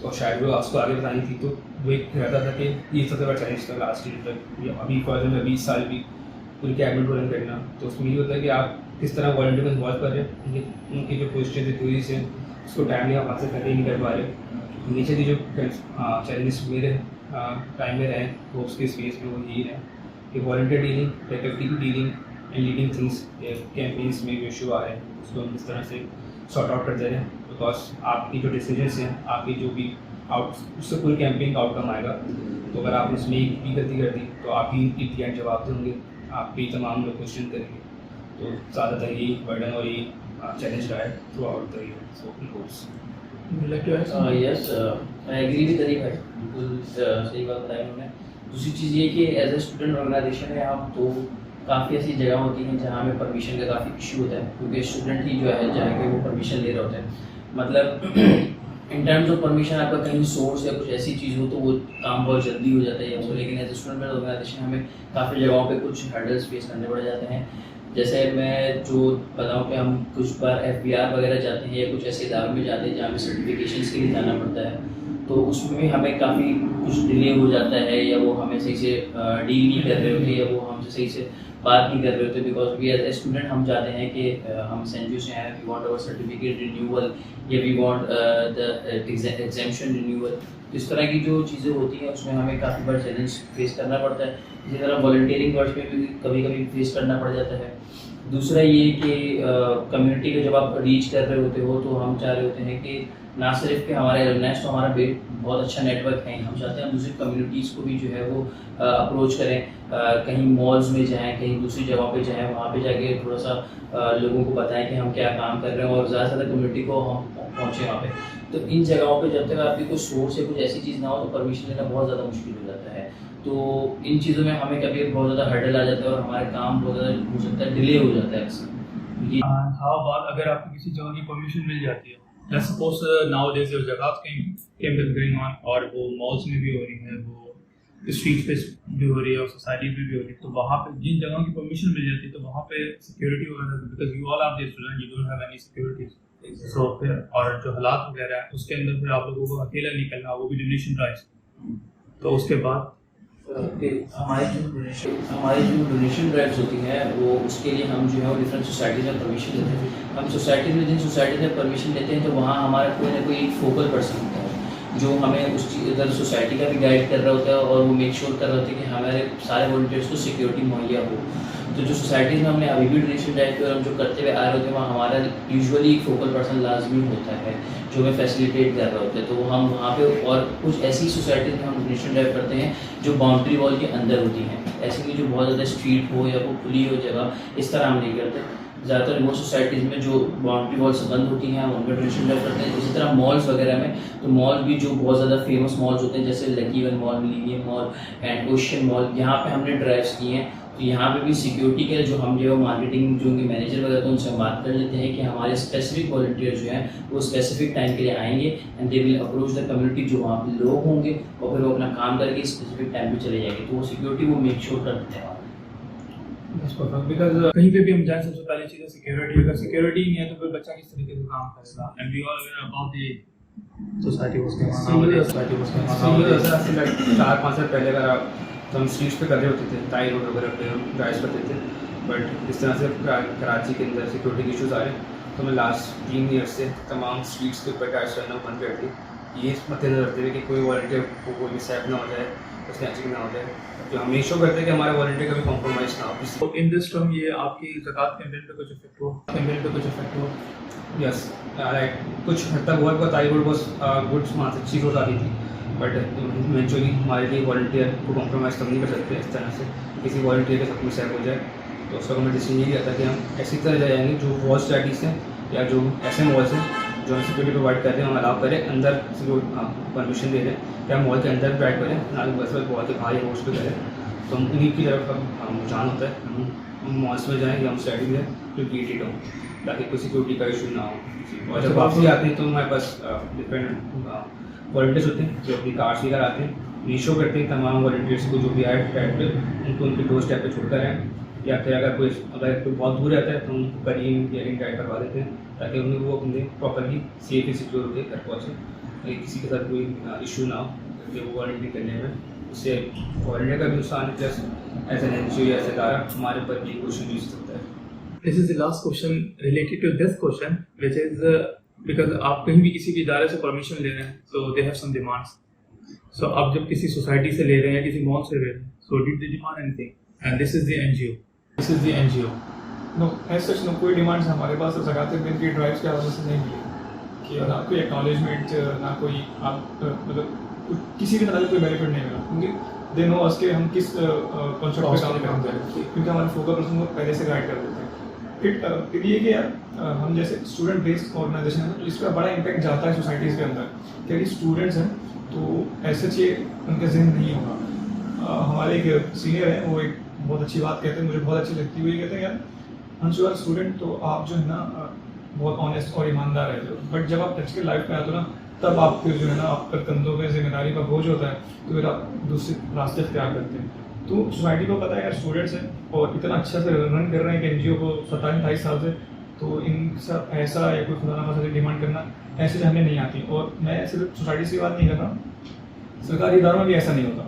तो शायद वो आपको आगे बतानी थी। तो वो एक रहता था कि ये सबसे बड़ा चैलेंज था लास्ट ईयर तक, या अभी फर्दर में 20 साल भी पूरी कैबिनेट रन करना। तो उसमें ये होता है कि आप किस तरह वॉलंटियर को इन्वॉल्व कर रहे हैं, उनकी जो क्वेश्चन क्वेरीज हैं उसको टाइमली आप आंसर करने नहीं कर पा रहे। नीचे की जो चैलेंजेस मेरे टाइम में रहे वो उसके स्पेस में वो यही है कि volunteer dealing, faculty dealing and leading things campaigns में जो इशू आ रहे हैं उसको हम किस तरह से सॉर्ट आउट करते रहें। बिकॉज आपकी जो डिसीजंस हैं, आपकी जो भी उससे पूरी कैंपेन का आउटकम आएगा। तो अगर आपने इसमें एक भी गलती कर दी तो आप ही एट द एंड जवाब देंगे, आप भी तमाम लोग क्वेश्चन करेंगे। तो ज़्यादातर यही बर्डन और यही चैलेंज रहा है throughout the year. So course yes, I agree with तरीका है, बिल्कुल सही बात बताई उन्होंने। दूसरी चीज़ ये कि एज ए स्टूडेंट ऑर्गेनाइजेशन है आप, तो काफ़ी ऐसी जगह होती हैं जहाँ हमें परमिशन का काफ़ी इशू होता है, क्योंकि स्टूडेंट ही जो है जाके वो परमिशन ले रहे होते हैं। मतलब इन टर्म्स ऑफ परमिशन आपका कहीं सोर्स या कुछ ऐसी चीज़ हो तो वो काम बहुत जल्दी हो जाता है उसको, लेकिन एज ए स्टूडेंट ऑर्गेनाइजेशन हमें काफ़ी जगहों पे कुछ हर्डल्स फेस करने पड़ जाते हैं। जैसे मैं जो बताऊँ कि हम कुछ बार FBR वगैरह जाते हैं या कुछ ऐसे इदारों में जाते हैं जहाँ पे सर्टिफिकेशंस के लिए जाना पड़ता है, तो उसमें भी हमें काफ़ी कुछ डिले हो जाता है, या वो हमें सही से डील नहीं कर रहे होते, या वो हमसे सही से बात नहीं कर रहे होते। Because we as a student हम चाहते हैं कि हम सेंजू से हैं, we want our certificate renewal, या we want the exemption renewal. तो इस तरह की जो चीज़ें होती हैं उसमें हमें काफ़ी बड़ा चैलेंज फेस करना पड़ता है। इसी तरह वॉलंटियरिंग वर्क में भी कभी कभी फेस करना पड़ जाता है। दूसरा ये कि कम्युनिटी को जब आप रीच कर रहे होते हो तो हम चाह रहे होते हैं कि ना सिर्फ कि हमारे एलुमनाइज तो हमारा बहुत अच्छा नेटवर्क है, हम चाहते हैं हम दूसरी कम्युनिटीज़ को भी जो है वो अप्रोच करें, कहीं मॉल्स में जाएं, कहीं दूसरी जगहों पे जाएं, वहाँ पे जाके थोड़ा सा लोगों को बताएं कि हम क्या काम कर रहे हैं और ज़्यादा से ज़्यादा कम्युनिटी को हम पहुँचें वहाँ पे। तो इन जगहों पे जब तक आपकी कोई सोर्स या कुछ ऐसी चीज़ ना हो तो परमिशन लेना बहुत ज़्यादा मुश्किल हो जाता है। तो इन चीज़ों में हमें कभी बहुत ज़्यादा हर्डल आ जाता है और हमारे काम बहुत ज़्यादा हो सकता है डिले हो जाता है अक्सर। हाँ, बात अगर आपको किसी जगह की परमिशन मिल जाती है, लेट्स सपोज नाउअडेज योर जगह कैंपेन गोइंग ऑन और वो मॉल्स में भी हो रही है, वो स्ट्रीट पे भी हो रही है और सोसाइटी में भी हो रही है, तो वहाँ पे जिन जगहों की परमिशन मिल जाती है तो वहाँ पे सिक्योरिटी वगैरह, because you all are the student, you don't have any security. So फिर और जो हालात वगैरह है उसके अंदर फिर आप लोगों को अकेला निकलना, वो भी डोनेशन प्राइस। तो उसके बाद हमारी जो डोनेशन ड्राइव्स होती हैं वो उसके लिए हम जो है वो डिफरेंट सोसाइटीज़ में परमिशन लेते हैं। हम सोसाइटी में जिन सोसाइटीज़ में परमिशन लेते हैं तो वहाँ हमारा कोई ना कोई एक फोकल पर्सन होता है जो हमें उस चीज़ इधर सोसाइटी का भी गाइड कर रहा होता है और वो मेक श्योर कर रहा होता है कि हमारे सारे वॉलंटियर्स को सिक्योरिटी मुहैया हो। तो जो सोसाइटीज़ में हमने अभी भी डोनेशन ड्राइव पर हम जो करते हुए आ रहे होते हैं वहाँ हमारा यूजुअली एक फोकल पर्सन लाजमी होता है जो हमें फैसिलिटेट कर रहे होते हैं। तो हम वहाँ पे और कुछ ऐसी सोसाइटीज़ में हम डोनेशन ड्राइव करते हैं जो बाउंड्री वॉल के अंदर होती हैं, ऐसी नहीं जो बहुत ज़्यादा स्ट्रीट हो या वो खुली हो जगह, इस तरह हम नहीं करते। ज़्यादातर वो सोसाइटीज़ में जो बाउंड्री वॉल से बंद होती हैं हम उनमें डोनेशन ड्राइव करते हैं। इसी तरह मॉल्स वगैरह में, तो मॉल भी जो बहुत ज़्यादा फेमस मॉल्स होते हैं जैसे lucky one mall, millennium mall and ocean mall, यहाँ पे हमने ड्राइव्स किए हैं। तो यहाँ पे भी सिक्योरिटी के जो हम जो मार्केटिंग जो उनके मैनेजर वगैरह तो उनसे हम बात कर लेते हैं कि हमारे स्पेसिफिक वॉलंटियर जो हैं वो स्पेसिफिक टाइम के लिए आएंगे and they will approach the community जो वहाँ पे लोग होंगे और फिर वो अपना काम करके स्पेसिफिक टाइम पे चले जाएंगे। तो वो सिक्योरिटी वो मेक श्योर कर देते हैं। बिकॉज कहीं पे भी हम जाए सबसे पहली चीज़ है सिक्योरिटी। अगर सिक्योरिटी नहीं है तो फिर बच्चा किस तरीके से काम करेगा। And we all aware about the society was society 4-5 साल पहले अगर आप तो हम स्ट्रीट्स पे कर रहे होते थे, ताई रोड वगैरह पे हम ड्राइव करते थे। बट इस तरह से कराची के अंदर सिक्योरिटी के इशूज़ आ रहे हैं तो मैं लास्ट 3 ईयर से तमाम स्ट्रीट्स के ऊपर ड्राइव करना बंद कर दी ये मद्देनजर रखते हुए कि कोई वॉलंटियर को कोई मिसहैप ना हो जाए, उसके एक्चुअली ना हो जाए, तो हम मेक श्योर करते हैं कि हमारे वॉलंटियर कभी कॉम्प्रोमाइज़ ना हो किसी। तो इन दिस टर्म ये आपकी ज़कात कैंपेन पे कुछ इफेक्ट हो, कैंपेन पे कुछ इफेक्ट हो? यस, लाइक कुछ हद तक बहुत I would was good smart अच्छी सोच आ रही थी, बट इवेंचुअली हमारे लिए वॉलंटियर को कॉम्प्रोमाइज़ कम नहीं कर सकते इस तरह से। किसी वॉलंटियर के साथ मिसहैप हो जाए तो उसका हमें डिसीजन ये किया था कि हम ऐसी तरह जाएंगे जो वॉल स्टडीज़ हैं या जो ऐसे मॉल्स हैं जो हम सिक्योरिटी प्रोवाइड कर रहे हैं, हम अलाउ करें अंदर परमिशन दे रहे हैं कि हम मॉल के अंदर ड्राइव करें, ना कि बस मॉल के बाहर होस्ट पे करें। तो हम उन्हीं की तरफ हम रुझान होता है, हम मॉल्स में जाएँ या हम स्टडी में जो गेटेड हों ताकि कोई सिक्योरिटी का इशू ना हो। और जब वापसी आते हैं तो हमारे पास डिफरेंट वॉलंटियर्स होते हैं जो अपनी कार्ड्स लेकर आते हैं, रीशो करते हैं तमाम वॉलंटियर्स को जो भी आए टाइप पे उनको उनके डोर स्टेप पे छोड़कर आए, या फिर अगर कोई बहुत दूर रहता है तो उनको करीम या रिंग गाइड करवा देते हैं ताकि उन्हें वो अपने प्रॉपरली सेफ एंड सिक्योर होकर घर पहुँचे, ताकि किसी के साथ कोई इशू ना हो कि वो वॉलंटियर करने में उससे वॉलंटियर का भी नुकसान है, प्लस एज एन NGO या इदारा हमारे पर भी कुछ यूज सकता है। This is the last question related to this question, which is because आप कहीं भी किसी भी इदारे से परमिशन ले रहे हैं, so they have some demands. So आप जब किसी सोसाइटी से ले रहे हैं या किसी मॉल से ले रहे हैं, so did they demand anything? And this is the NGO. This is the NGO. No as such no कोई डिमांड्स हमारे पास ज़कात दिन की ड्राइव्स के हवाले से नहीं मिली कि ना कोई एक्नॉलेजमेंट, ना कोई आप मतलब किसी भी तरह का कोई बेनिफिट नहीं मिला, क्योंकि दे नो अस के हम किस कॉन्सेप्ट पे काम करते हैं, क्योंकि हमारे फोकस पर्सन को पहले से गाइड कर देते हैं। फिर ये कि यार हम जैसे स्टूडेंट बेस्ड ऑर्गेनाइजेशन है तो इसका बड़ा इम्पैक्ट जाता है सोसाइटीज़ के अंदर, क्योंकि स्टूडेंट्स हैं तो ऐसे चाहिए उनका जहन नहीं होगा। हमारे एक सीनियर हैं, वो एक बहुत अच्छी बात कहते हैं, मुझे बहुत अच्छी लगती हुई, कहते हैं यार once you are स्टूडेंट तो आप जो है ना बहुत ऑनेस्ट और ईमानदार रहते हो, बट जब आप प्रैक्टिकल लाइफ में आते हो ना तब आप फिर जो है ना आप पर कंधों पे जिम्मेदारी का बोझ होता है, तो फिर आप दूसरे रास्ते इख्तियार करते हैं। तो सोसाइटी को पता है यार स्टूडेंट्स हैं और इतना अच्छा से रन कर रहे हैं कि NGO को 27-28 साल से, तो इनसे ऐसा या कोई खुदा ना खासा डिमांड करना ऐसे हमें नहीं आती। और मैं सिर्फ सोसाइटी से बात नहीं कर रहा, सरकारी इदारों में भी ऐसा नहीं होता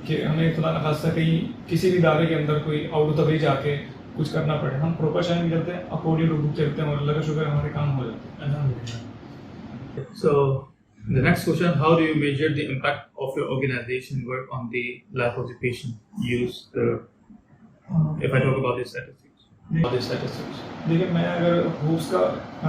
कि हमें खुदा ना खासा कहीं किसी भी इदारे के अंदर कोई आउट ऑफ द वे जाके कुछ करना पड़े। हम प्रॉपर शाइन करते हैं, अकॉर्डिंग टू बुक चलते हैं और अल्लाह का शुक्र हमारे काम हो जाते हैं। So the next question: how do you measure the impact of your organization work on the life of the patient? Use the if I talk about the statistics. देखिए मैं अगर होप्स का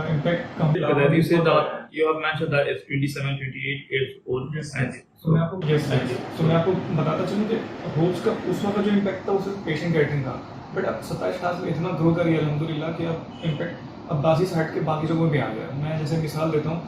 impact come Because as you said that you have mentioned that it's 27-28 years old. And तो मैं आपको बताता चलूँ कि होप्स का उस वक्त जो इम्पैक्ट था वो सिर्फ पेशेंट कैटरिंग था, बट अब 27 साल में इतना ग्रो कर गया अल्हम्दुलिल्लाह कि अब इम्पैक्ट अब्बासी साइड के बाकी जगहों पे आ गया। मैं जैसे मिसाल देता हूँ,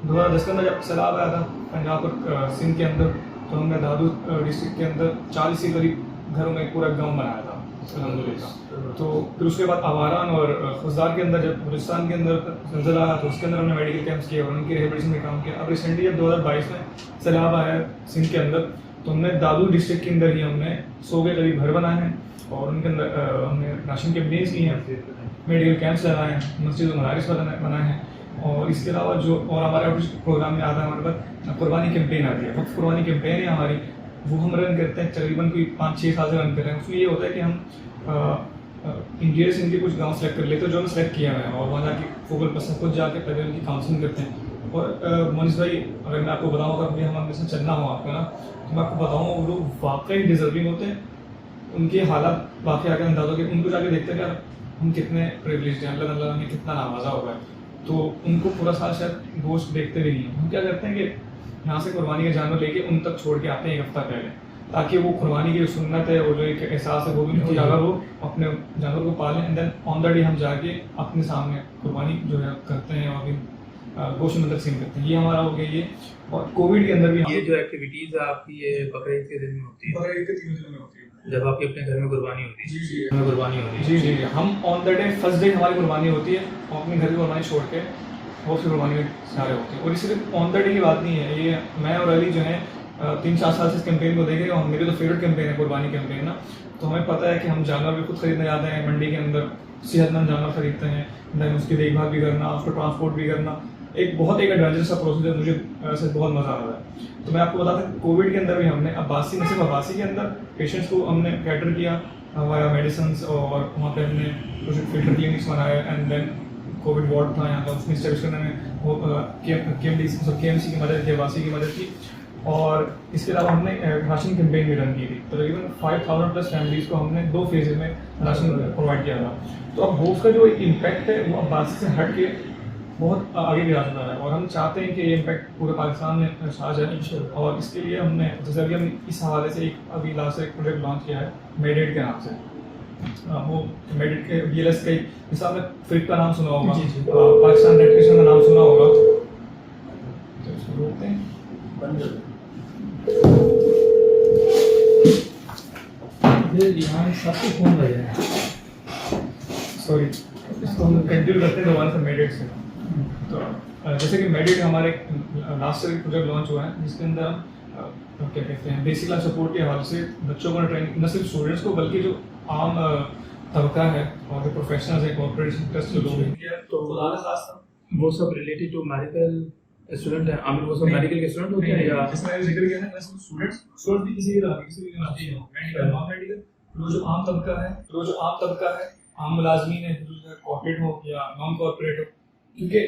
2010 के अंदर जब सैलाब आया था पंजाब और सिंध के अंदर, तो हमने दादू डिस्ट्रिक्ट के अंदर 40 के करीब घरों में पूरा गाँव बनाया था अल्हम्दुलिल्लाह। तो फिर उसके बाद आवारान और खुजदार के अंदर जब बलूचिस्तान के अंदर जल्जला आया तो उसके अंदर हमने मेडिकल कैंप्स किए और उनकी रिहेबिलिटेशन में काम किया। अब रिसेंटली जब 2022 में सैलाब आया सिंध के अंदर, तो हमने दादू डिस्ट्रिक्ट के अंदर ही हमने 100 के करीब घर बनाए हैं और उनके अंदर हमने राशन कैंपेन्स की हैं, मेडिकल कैंप्स लगाए हैं, मस्जिद मदारिस बनाए हैं। और इसके अलावा जो और हमारे आउटरीच प्रोग्राम में आता है हमारे पास कुर्बानी कैंपेन आती है, वक्त कुर्बानी कैंपेन है हमारी, वो हम रन करते हैं तकरीबन कोई 5-6 साल से रन कर रहे हैं। उसमें ये होता है कि हम इंडिया से इनके कुछ गांव सेलेक्ट कर लेते हैं जो हमें सेलेक्ट किया है और वहाँ जाके फोकल पर्सन खुद जाके पहले उनकी काउंसलिंग करते हैं। और मोनिस भाई अगर मैं आपको बताऊँ अगर हमारे से चलना हो आपका ना, तो मैं आपको बताऊँगा वो लोग वाकई डिजर्विंग होते हैं, उनके हालात वाकई आगे अंदाजा के उनको जाके देखते हैं कि यार हम कितने प्रिविलेज हैं, अल्लाह ताला हमें कितना नवाजा होगा। तो उनको पूरा साल शायद गोश्त देखते भी नहीं हैं। हम क्या करते हैं कि यहाँ से कुर्बानी का जानवर लेके उन तक छोड़ के आते हैं 1 हफ्ता पहले, ताकि वो कुर्बानी की जो सुन्नत है और जो एक एहसास है वो भी उनको जाकर वो अपने जानवर को पालें। And then on the day हम जाके अपने सामने कुर्बानी जो है करते हैं और फिर गोश्त में तकसीम करते हैं। ये हमारा हो गया ये। और कोविड के अंदर भी ये जो एक्टिविटीज है आपकी ये बकरीद के दिन में होती है, बकरीद के 3 दिन में होती है जब आपके अपने घर में कुर्बानी होती है। जी घर में कुर्बानी होती है। जी हम on the day first day हमारी कुर्बानी होती है और अपने घर की कुर्बानी छोड़ के वो फिर कुर्बानी में सारे होते हैं। और ये सिर्फ ऑन द डे की बात नहीं है, ये मैं और अली जो है 3-4 साल से इस कैंपेन को देख रहे हैं और मेरी तो फेवरेट कैंपेन है कुर्बानी कैंपेन ना। तो हमें पता है कि हम जानवर भी खुद खरीदने जाते हैं मंडी के अंदर, सेहतमंद जानवर खरीदते हैं, देन उसकी देखभाल भी करना, उसको ट्रांसपोर्ट भी करना, एक बहुत एक एडवेंचरस सा प्रोसेस है। मुझे ऐसे बहुत मज़ा आ रहा है। तो मैं आपको बताता हूँ कोविड के अंदर भी हमने अब्बासी में सिर्फ अब्बासी के अंदर पेशेंट्स को हमने कैटर किया वाया मेडिसिन और वहाँ पे हमने कुछ फिल्टर क्लिनिक्स बनाए एंड देन कोविड वार्ड था यहाँ का, उसमें स्टैब्लिश करने में वो KMC की मदद थी, वासी की मदद थी। और इसके अलावा हमने राशन कैंपेन भी रन की थी। तकरीबन 5000 प्लस फैमिलीज़ को हमने 2 फेजेज में राशन प्रोवाइड किया था। तो अब वो उसका जो इम्पैक्ट है वो अब बासी से हट के बहुत आगे गिरा सकता है, और हम चाहते हैं कि ये इम्पैक्ट पूरे पाकिस्तान में छा जाए। और इसके लिए हमने जैसे अभी हम इस हवाले से अभी लास्ट एक प्रोजेक्ट लॉन्च किया है मेडेट के नाम से। वो मेडेट के BLS के हिसाब में फ्रिक का नाम सुना होगा, पाकिस्तान रेड का नाम सुना होगा। तो इसको रोकते हैं, यहाँ सबको फोन बजा है, सॉरी। इसको हम कंटिन्यू करते हैं दोबारा से मेडिट से। तो जैसे कि मेडिट हमारे लास्ट ईयर प्रोजेक्ट लॉन्च हुआ है, जिसके अंदर हम क्या कहते हैं बेसिक क्लास सपोर्ट के हवाले से बच्चों को ट्रेनिंग, न सिर्फ स्टूडेंट्स को बल्कि जो आम तबका है और जो प्रोफेशनल्स है, कॉर्पोरेट सेक्टर्स के लोग हैं, तो वो सब रिलेटेड टू मेडिकल स्टूडेंट है। आमिर वो सब मेडिकल के स्टूडेंट होते हैं या जिसमें मैंने जिक्र किया ना, स्टूडेंट्स भी किसी भी तरह मेडिकल नॉन मेडिकल, वो जो आम तबका है, आम मुलाजमीन है, कॉर्पोरेट हो या नॉन कॉर्पोरेट हो, क्योंकि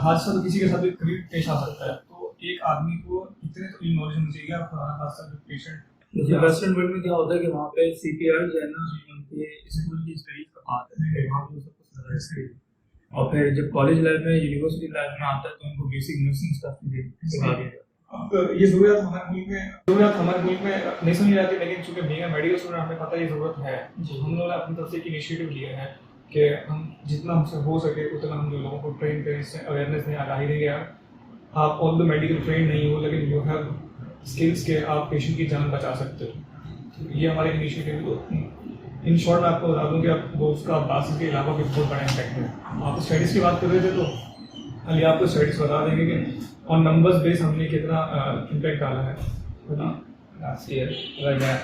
हादसा तो किसी के साथ भी कभी पेश आ सकता है। तो एक आदमी को इतने तो नॉलेज होनी चाहिए आप हादसा जो पेशेंट जैसे वेस्टर्न वर्ल्ड में क्या होता है कि वहाँ पे CPR जो है ना उनके स्कूल की स्टडीज का पार्ट है, वहाँ पे सब कुछ रहता है। और फिर जब कॉलेज लाइफ में, यूनिवर्सिटी लाइफ में आता है तो उनको बेसिक नर्सिंग स्टफ भी सिखा दिया जाता है। अब ये ज़रूरत हमारे मुल्क में नहीं समझी जाती, लेकिन चूंकि बीइंग अ मेडिकल स्टूडेंट हमें पता है ये ज़रूरत है। हम लोगों ने अपनी तरफ से एक इनिशिएटिव लिया है कि हम जितना हमसे हो सके उतना हम जो लोगों को ट्रेन करें, इससे अवेयरनेस दें, आगाही दें। यार आप ऑल द मेडिकल ट्रेन नहीं हो, लेकिन यू हैव स्किल्स के आप पेशेंट की जान बचा सकते हो। ये हमारे इनिशिएटिव है। इन शॉर्ट में आपको बता दूं कि आप वो उसका बासिस के अलावा भी बहुत बड़ा इम्पैक्ट है। आप स्टडीज़ की बात कर रहे थे, तो अली आपको स्टडीज़ बता देंगे कि ऑन नंबर्स बेस हमने कितना इम्पैक्ट डाला है। लास्ट ईयर अगर मैं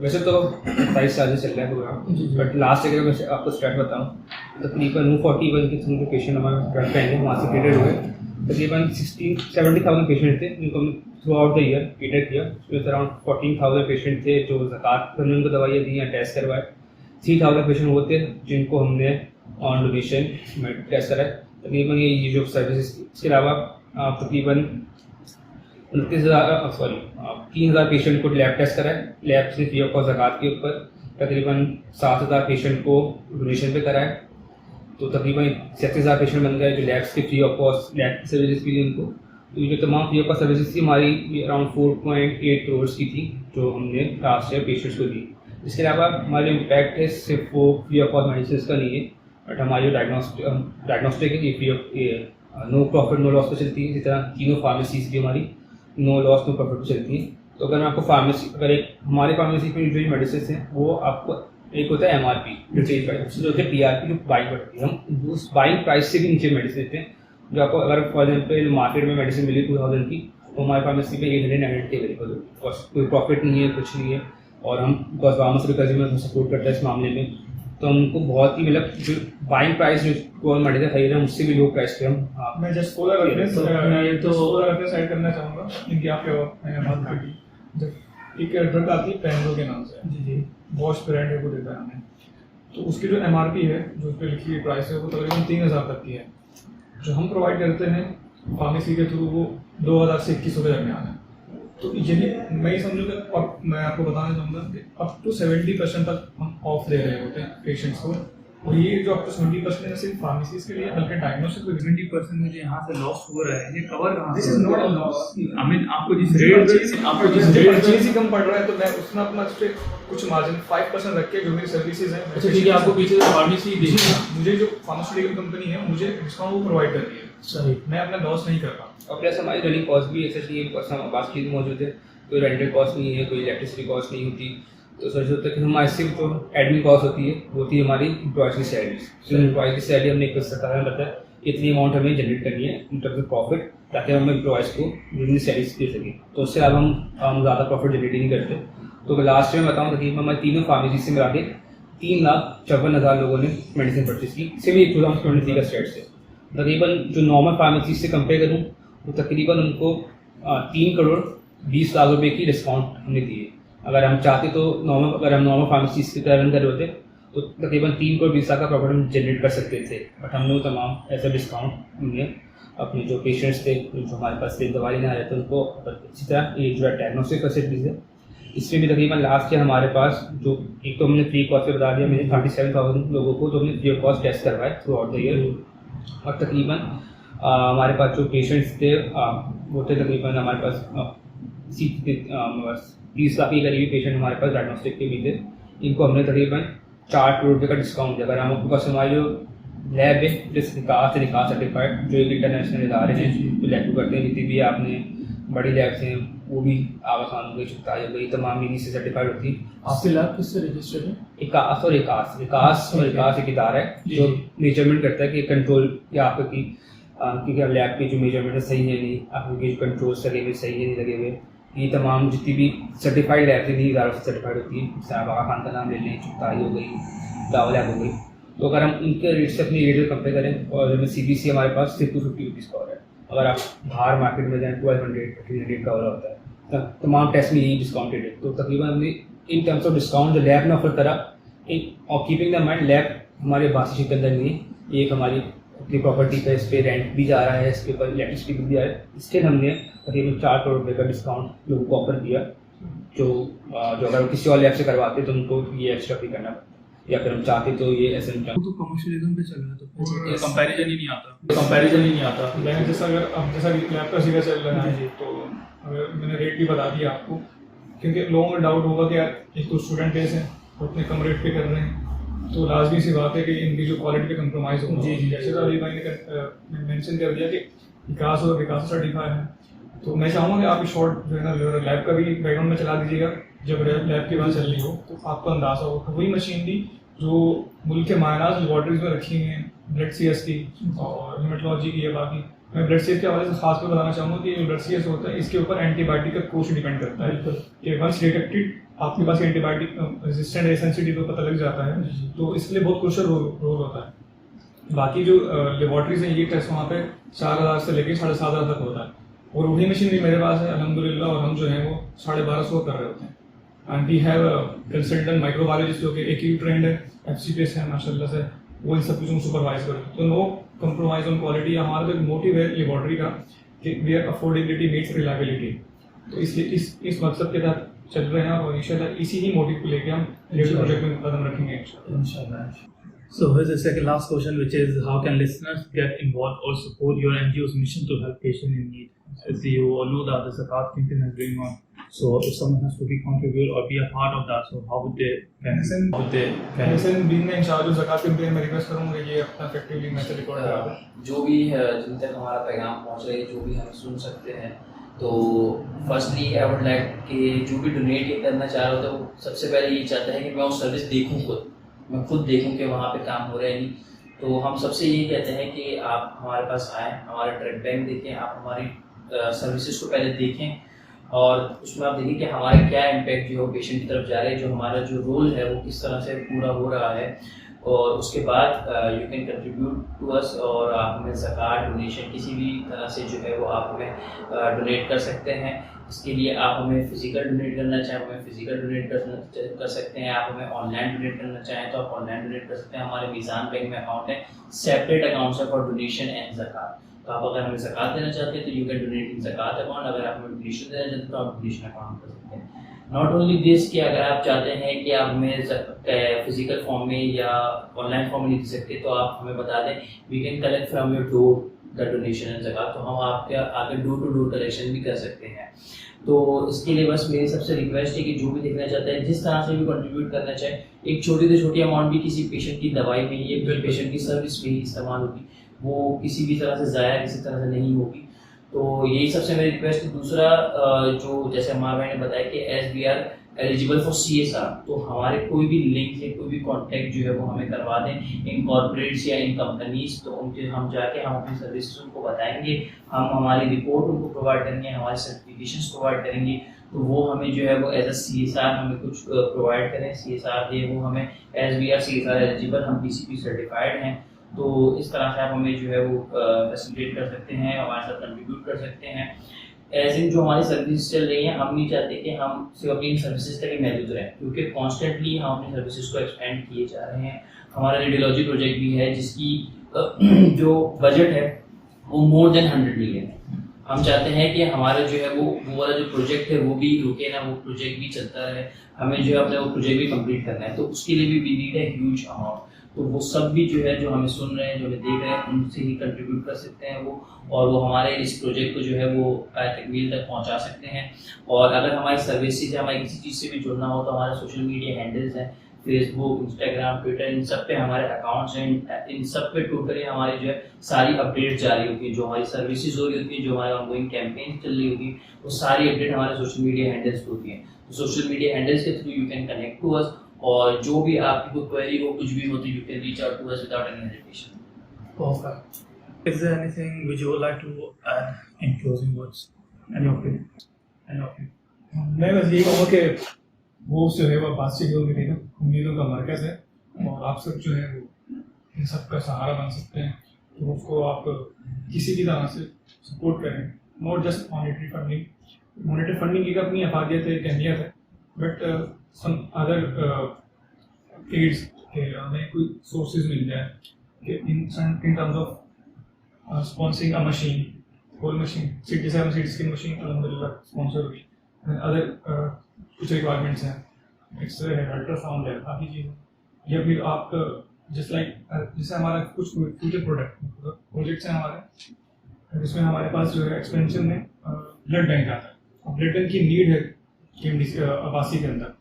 वैसे तो 22 साल से चल रहा है प्रोग्राम, बट लास्ट ईयर मैं आपको स्टार्ट बताऊँ, तकरीबन 41 के थ्रू पेशेंट हमारे ड्रग पेन वहाँ से ट्रीटेड हुए। तकरीबन 70,000 पेशेंट थे जिनको हमने through out the year treated किया। उसमें अराउंड 14,000 पेशेंट थे जो ज़कात करने उनको दवाइयाँ दी या टेस्ट करवाए। 3,000 पेशेंट वो थे जिनको हमने ऑन डोनेशन टेस्ट कराए। तकरीबन ये जो सर्विस, इसके अलावा तकरीबन 3,000 पेशेंट को लैब टेस्ट कराए, लैब से फ्री ऑफ कॉस्ट ज़कात के ऊपर। तकरीबन 7,000 पेशेंट को डोनेशन पे कराए, तो तकरीबन 37,000 पेशेंट बन गए जो लैब्स के free of cost lab services के लिए उनको। तो ये जो तमाम फ्री ऑफ कॉस्ट सर्विसेज थी हमारी अराउंड 4.8 करोड़ की थी जो हमने लास्ट ईयर पेशेंट्स को दी। इसके अलावा हमारे इम्पैक्ट है सिर्फ वो फ्री ऑफ कॉस्ट मेडिसिन का नहीं है, बट हमारी जो डायग्नोस्टिक है ये free of no profit no loss पर चलती है। जिस तरह तीनों फार्मेसीज भी हमारी नो लॉस नो प्रॉफिट पर चलती हैं। तो अगर मैं आपको अगर एक हमारे फार्मेसी में जो मेडिसिन हैं वो आपको एक होता है MRP रिटेल प्राइस, जो होता है PRP जो बाइंग बढ़ती है। हम उस बाइंग प्राइस से भी नीचे मेडिसिन देते हैं, जो आपको अगर फॉर एग्जाम्पल मार्केट में मेडिसिन मिली 2000 की, तो हमारे फार्मेसी में 800 की अवेलेबल होती है। कोई प्रॉफिट नहीं है, कुछ नहीं है, और हम बिकॉज फार्मेसी कंज्यूमर सपोर्ट करता है इस मामले में। तो हमको बहुत ही मतलब जो बाइंग प्राइस जो कौन मेडिसिन खरीद रहे हैं उससे भी लो प्राइस पे हम मैं जस्ट फॉर रेफरेंस ऐड करना चाहूँगा इनकी आपके बात करी। जब एक ड्रग आती है पेनजो के नाम से, जी बॉश ब्रांड है, वो देता है हमें, तो उसकी जो MRP है जो उस पर लिखी हुई प्राइस है वो तकरीबन 3,000 तक की है। जो हम प्रोवाइड करते हैं फार्मेसी के थ्रू वो 2,000 से 2,100 के दरमियान है। तो यही मैं समझूँगा, और मैं आपको बताना चाहूँगा कि अप टू 70% तक हम ऑफ दे रहे होते हैं पेशेंट्स को। और ये जो अप टू 70% है सिर्फ फार्मेसीज के लिए, बल्कि डायग्नोस्टिक में 70% में जो यहाँ से लॉस हो रहा है ये कवर कहाँ दिस से? Is not a loss. I mean आपको जिस रेट परचेज ही कम पड़ रहा है, तो मैं अपना उस पर कुछ मार्जिन 5% रख के जो मेरी सर्विसेज हैं, अच्छा ठीक है, आपको पीछे से फार्मेसी दी मुझे जो फार्मास्यूटिकल कंपनी है मुझे डिस्काउंट वो प्रोवाइड कर रही है। सही, मैं अपना लॉस नहीं कर रहा। और प्लस हमारी रनिंग कॉस्ट भी एसएसडी पास की मौजूद है, कोई रेंटल कॉस्ट नहीं है, कोई इलेक्ट्रिसिटी कॉस्ट नहीं होती। तो सोच होता है कि हमारे सिर्फ जो एडमिन कॉस्ट होती है वो होती है हमारी एम्प्लॉयज़ की सैलरी। तो एम्प्लॉयज़ की सैलरी हमने एक सरकार में बताया इतनी अमाउंट हमें जनरेट करनी है इन टर्म्स ऑफ प्रॉफिट, ताकि हम एम्प्लॉयज़ को जितनी सैलरीज दे सकें। तो उससे अब हम ज़्यादा प्रॉफिट जनरेट नहीं करते। तो लास्ट में बताऊँ तकरीबन हमारे तीनों फार्मेसी से मिला के 3,54,000 लोगों ने मेडिसिन परचेज की, सिर्फ 2023 का स्टेट से। तकरीबन जो नॉर्मल फार्मेसी से कंपेयर करूँ तो तकरीबन उनको 3 करोड़ 20 लाख रुपये की डिस्काउंट हमने दी है। अगर हम चाहते तो अगर हम नॉर्मल फार्मेसी की तरह रन कर रहे होते तो तकरीबन 3 करोड़ 20 लाख का प्रॉफिट हम जनरेट कर सकते थे, बट हमने वो तमाम ऐसा डिस्काउंट हमने अपने जो पेशेंट्स थे जो हमारे पास से दवाई नहीं आ रहे थे उनको, इसी तरह ये जो है डायग्नोस्टिक फैसिलिटीज़ है इसमें भी तकरीबन लास्ट ईयर हमारे पास जो एक तो हमने फ्री कॉस्ट पे बता दिया मैंने 37,000 लोगों को, तो हमने फ्री ऑफ कॉस्ट टेस्ट करवाए थ्रू आउट द ईयर। और तकरीबन हमारे पास जो पेशेंट्स थे वो थे तकरीबन हमारे पास 30 लाख के करीब पेशेंट हमारे पास डायग्नोस्टिक के भी थे। इनको हमने तकरीबन 4 करोड़ रुपये का डिस्काउंट दिया। अगर हम आपके पास हमारी जो लैब है जिस निकास सर्टिफाइड जो एक इंटरनेशनल इदारे हैं जो लैब करते हैं, जितनी भी आपने बड़ी लैब्स हैं वो भी आगा खान हो गई, चुगताई हो गई, तमाम मिनी से सर्टिफाइड होती है। आपकी लैब किससे रजिस्टर्ड है? विकास एक इदारा है जो मेजरमेंट करता है कि कंट्रोल या आपकी लैब की जो मेजरमेंट है सही है नहीं, आपके जो कंट्रोल्स लगे हुए सही है नहीं लगे हुए, ये तमाम जितनी भी सर्टिफाइड लैब इन्हीं इदारों से सर्टिफाइड होती है। जैसे आप आगा खान का नाम ले लें, चुगताई हो गई, दावा लैब हो गई। तो अगर हम उनके रेट से अपनी रेट कंपेयर करें और CBC हमारे पास सिर्फ 250 रुपीज़ का हो रहा है, अगर आप बाहर मार्केट में जाएँ 1200-1300 का हो रहा होता है। तमाम टेस्ट में यही डिस्काउंटेड है। तो तकरीबन हमने इन टर्म्स ऑफ डिस्काउंट जो लैब ने ऑफर करा और कीपिंग द माइंड लैब हमारे बासी शिप के अंदर नहीं है, एक हमारी अपनी प्रॉपर्टी पे इस पर रेंट भी जा रहा है, इसके ऊपर इलेक्ट्रिसिटी बिल भी आ रहा है। स्टिल हमने तकरीबन 4 करोड़ रुपये का डिस्काउंट लोगों को ऑफर किया, जो अगर किसी और लैब से करवाते तो उनको ये एक्स्ट्रा पे करना पड़ता, या फिर हम चाहते तो ये ऐसे तो कमर्शियलिज्म पे चल रहा है तो कंपैरिजन ही नहीं आता। मैंने जैसा लैब का सीधा चल रहा है तो अगर मैंने रेट भी बता दिया आपको, क्योंकि लोगों को डाउट होगा कि यार एक तो स्टूडेंट बेस है वो इतने कम रेट पे कर रहे हैं, तो लाजमी सी बात है कि इनकी जो क्वालिटी पे कंप्रोमाइज़ होगा। जैसे अली भाई ने मेंशन कर दिया कि विकास सर्टिफाइड है, तो मैं चाहूँगा कि आप शॉर्ट जो है ना लैब का भी बैकग्राउंड में चला दीजिएगा। जब लैब की बात चल रही हो तो आपको अंदाजा हो वही मशीनरी जो मुल्क के मायनाज लेबॉर्ट्रीज में रखी हुई हैं, ब्लड CS की और हेमेटोलॉजी की है। बाकी मैं ब्लड CS के हवाले से खास कर बताना चाहूँगा कि जो ब्लड CS होता है इसके ऊपर एंटीबायोटिक का कोर्स डिपेंड करता है कि वंस डिटेक्टेड आपके पास एंटीबायोटिक रेजिस्टेंट है, सेंसिटिव तो पता लग जाता है, तो इसके लिए बहुत क्रूशियल रोल होता है। बाकी जो लेबॉर्ट्रीज हैं ये टेस्ट वहाँ पे 4000 से लेकर 7500 तक होता है, और वही मशीन भी मेरे पास है अल्हम्दुलिल्लाह, और हम जो है वो 1250 कर रहे होते हैं। And we have consultant microbiologist जो कि AQ ट्रेंड है, FCPS है माशाल्लाह से, वो इन सब कुछ सुपरवाइज करते हैं। तो नो कंप्रोमाइज ऑन क्वालिटी। हमारा तो मोटिव है लेबॉर्ट्री का कि वेयर अफोर्डेबिलिटी मीट्स रिलायबिलिटी, तो इसलिए इस मकसद के तहत चल रहे हैं और इंशाल्लाह इसी ही मोटिव को लेकर हम रेडियो प्रोजेक्ट में कदम रखेंगे इंशाल्लाह। So here's the second last question, which is how can listeners get involved or support your NGO's mission to help patients in need? As you all know that the Zakat campaign is going on, so if someone has to contribute or be a part of that, so how would they being in charge of Zakat campaign, मैं रिक्वेस्ट करूँगा कि ये अपना इफेक्टिवली मैसेज रिकॉर्ड करा दें। जो भी जिन तक हमारा पैगाम पहुँच रहा है, जो भी हम सुन सकते हैं, तो फर्स्टली आई वुड लाइक कि जो भी डोनेट ये करना चाह रहा होता है वो सबसे पहले ये चाहता है कि मैं वो सर्विस देखूँ, मैं खुद देखूं कि वहाँ पे काम हो रहा है नहीं। तो हम सबसे यही कहते हैं कि आप हमारे पास आएँ, हमारा ट्रेड बैंक देखें, आप हमारी सर्विसेज को पहले देखें और उसमें आप देखिए कि हमारा क्या इम्पैक्ट जो है पेशेंट की तरफ जा रहा है, जो हमारा जो रोल है वो किस तरह से पूरा हो रहा है, और उसके बाद you can contribute to us, और आप हमें ज़कात डोनेशन किसी भी तरह से जो है वो आप हमें डोनेट कर सकते हैं। इसके लिए आप हमें फ़िज़िकल डोनेट करना चाहें हमें फ़िज़िकल डोनेट कर सकते हैं, आप हमें ऑनलाइन डोनेट करना चाहें तो आप ऑनलाइन डोनेट कर सकते हैं। हमारे मीज़ान बैंक में अकाउंट है, सेपरेट अकाउंट्स है फॉर डोनेशन एंड ज़कात। तो आप अगर हमें ज़कात देना चाहते हैं तो यू कैन डोनेट इन ज़कात अकाउंट, अगर आप हमें डोनेशन देना चाहते हैं तो आप डोनेशन अकाउंट कर सकते हैं। नॉट ओनली दिस कि अगर आप चाहते हैं कि आप हमें फिजिकल फॉर्म में या ऑनलाइन फॉर्म में नहीं दे सकते तो आप हमें बता दें, we can collect from your door the donation and zakat, तो हम आपके आगे डोर टू डोर कलेक्शन भी कर सकते हैं। तो इसके लिए बस मेरी सबसे रिक्वेस्ट है कि जो भी देखना चाहता है जिस तरह से भी कंट्रीब्यूट करना चाहे, एक छोटी से छोटी अमाउंट भी किसी पेशेंट की दवाई में या पेशेंट की सर्विस में ही इस्तेमाल होगी, वो किसी भी तरह से ज़ाया किसी तरह से नहीं होगी। तो यही सबसे मेरी रिक्वेस्ट है। दूसरा जो जैसे हमारे भाई ने बताया कि SBR एलिजिबल फॉर CSR, तो हमारे कोई भी लिंक है, कोई भी कॉन्टैक्ट जो है वो हमें करवा दें इन कॉर्पोरेट्स या इन कंपनीज, तो उनके हम जाके हम अपनी सर्विसेज उनको बताएंगे, हम हमारी रिपोर्ट उनको प्रोवाइड करेंगे, हमारे सर्टिफिकेशंस प्रोवाइड करेंगे, तो वो हमें जो है वो एज अ CSR हमें कुछ प्रोवाइड करें, CSR दे वो हमें SBR CSR एलिजिबल, हम PCP सर्टिफाइड हैं। तो इस तरह से आप हमें जो है वो फैसिलिटेट कर सकते हैं, हमारे साथ कंट्रीब्यूट कर सकते हैं। एज इन जो हमारी सर्विस चल रही हैं, हम नहीं चाहते कि हम सिर्फ अपनी सर्विसेज तक ही महदूद रहें, क्योंकि कॉन्स्टेंटली हम अपनी सर्विसेज को एक्सपेंड किए जा रहे हैं। हमारा रेडियोलॉजी प्रोजेक्ट भी है जिसकी जो बजट है वो मोर देन 100 मिलियन है। हम चाहते हैं कि हमारा जो है वो वाला जो प्रोजेक्ट है वो भी रुके ना, वो प्रोजेक्ट भी चलता रहे, हमें जो है अपना वो प्रोजेक्ट भी कंप्लीट करना है। तो उसके लिए भी वी नीड है ह्यूज अमाउंट। तो वो सब भी जो है, जो हमें सुन रहे हैं, जो हमें देख रहे हैं, उनसे ही कंट्रीब्यूट कर सकते हैं वो, और वो हमारे इस प्रोजेक्ट को जो है वो तकमील तक पहुंचा सकते हैं। और अगर हमारी सर्विसेज, हमारी किसी चीज़ से भी जुड़ना हो तो हमारे सोशल मीडिया हैंडल्स हैं, फेसबुक, इंस्टाग्राम, ट्विटर, इन सब पे हमारे अकाउंट्स हैं। इन सब पे टोटली हमारी जो है सारी अपडेट जारी होती है, जो हमारी सर्विसेज हो रही होती है, जो हमारी ऑनगोइंग कैंपेन चल रही होती है, वो सारी अपडेट हमारे सोशल मीडिया हैंडल्स होती हैं। तो सोशल मीडिया हैंडल्स के through you can connect to us, और जो भी आपकी कोई क्वेरी हो, कुछ भी हो, तो you can reach out to us without any hesitation. Perfect. Is there anything which you would like to add in closing words? Any of you? मैं बस यही कहूँगा कि वो जो है वो बातचीत जो मेरी ना उम्मीदों का मरकज़ है, और आप सब जो है वो इन सब का सहारा बन सकते हैं। तो उसको आप किसी भी तरह से सपोर्ट करें, not just monetary funding. Monetary funding की अपनी अफादियत है, एक अहमियत है, बट सम अदर एड्स के हमें कोई सोर्सेज मिल जाए कि in terms of sponsoring a machine, whole machine, CT7 scan machine अलहमदिल्ला स्पॉन्सर हुई, अदर कुछ रिक्वायरमेंट्स हैं, एक्सरे है, अल्ट्रासाउंड है, काफ़ी चीज़ें। या फिर आप जस्ट लाइक जैसे हमारा कुछ फ्यूचर प्रोजेक्ट्स हैं हमारे, जिसमें हमारे पास जो है एक्सपेंशन में ब्लड बैंक आता है। ब्लड बैंक की नीड है KMDC अब्बासी के अंदर।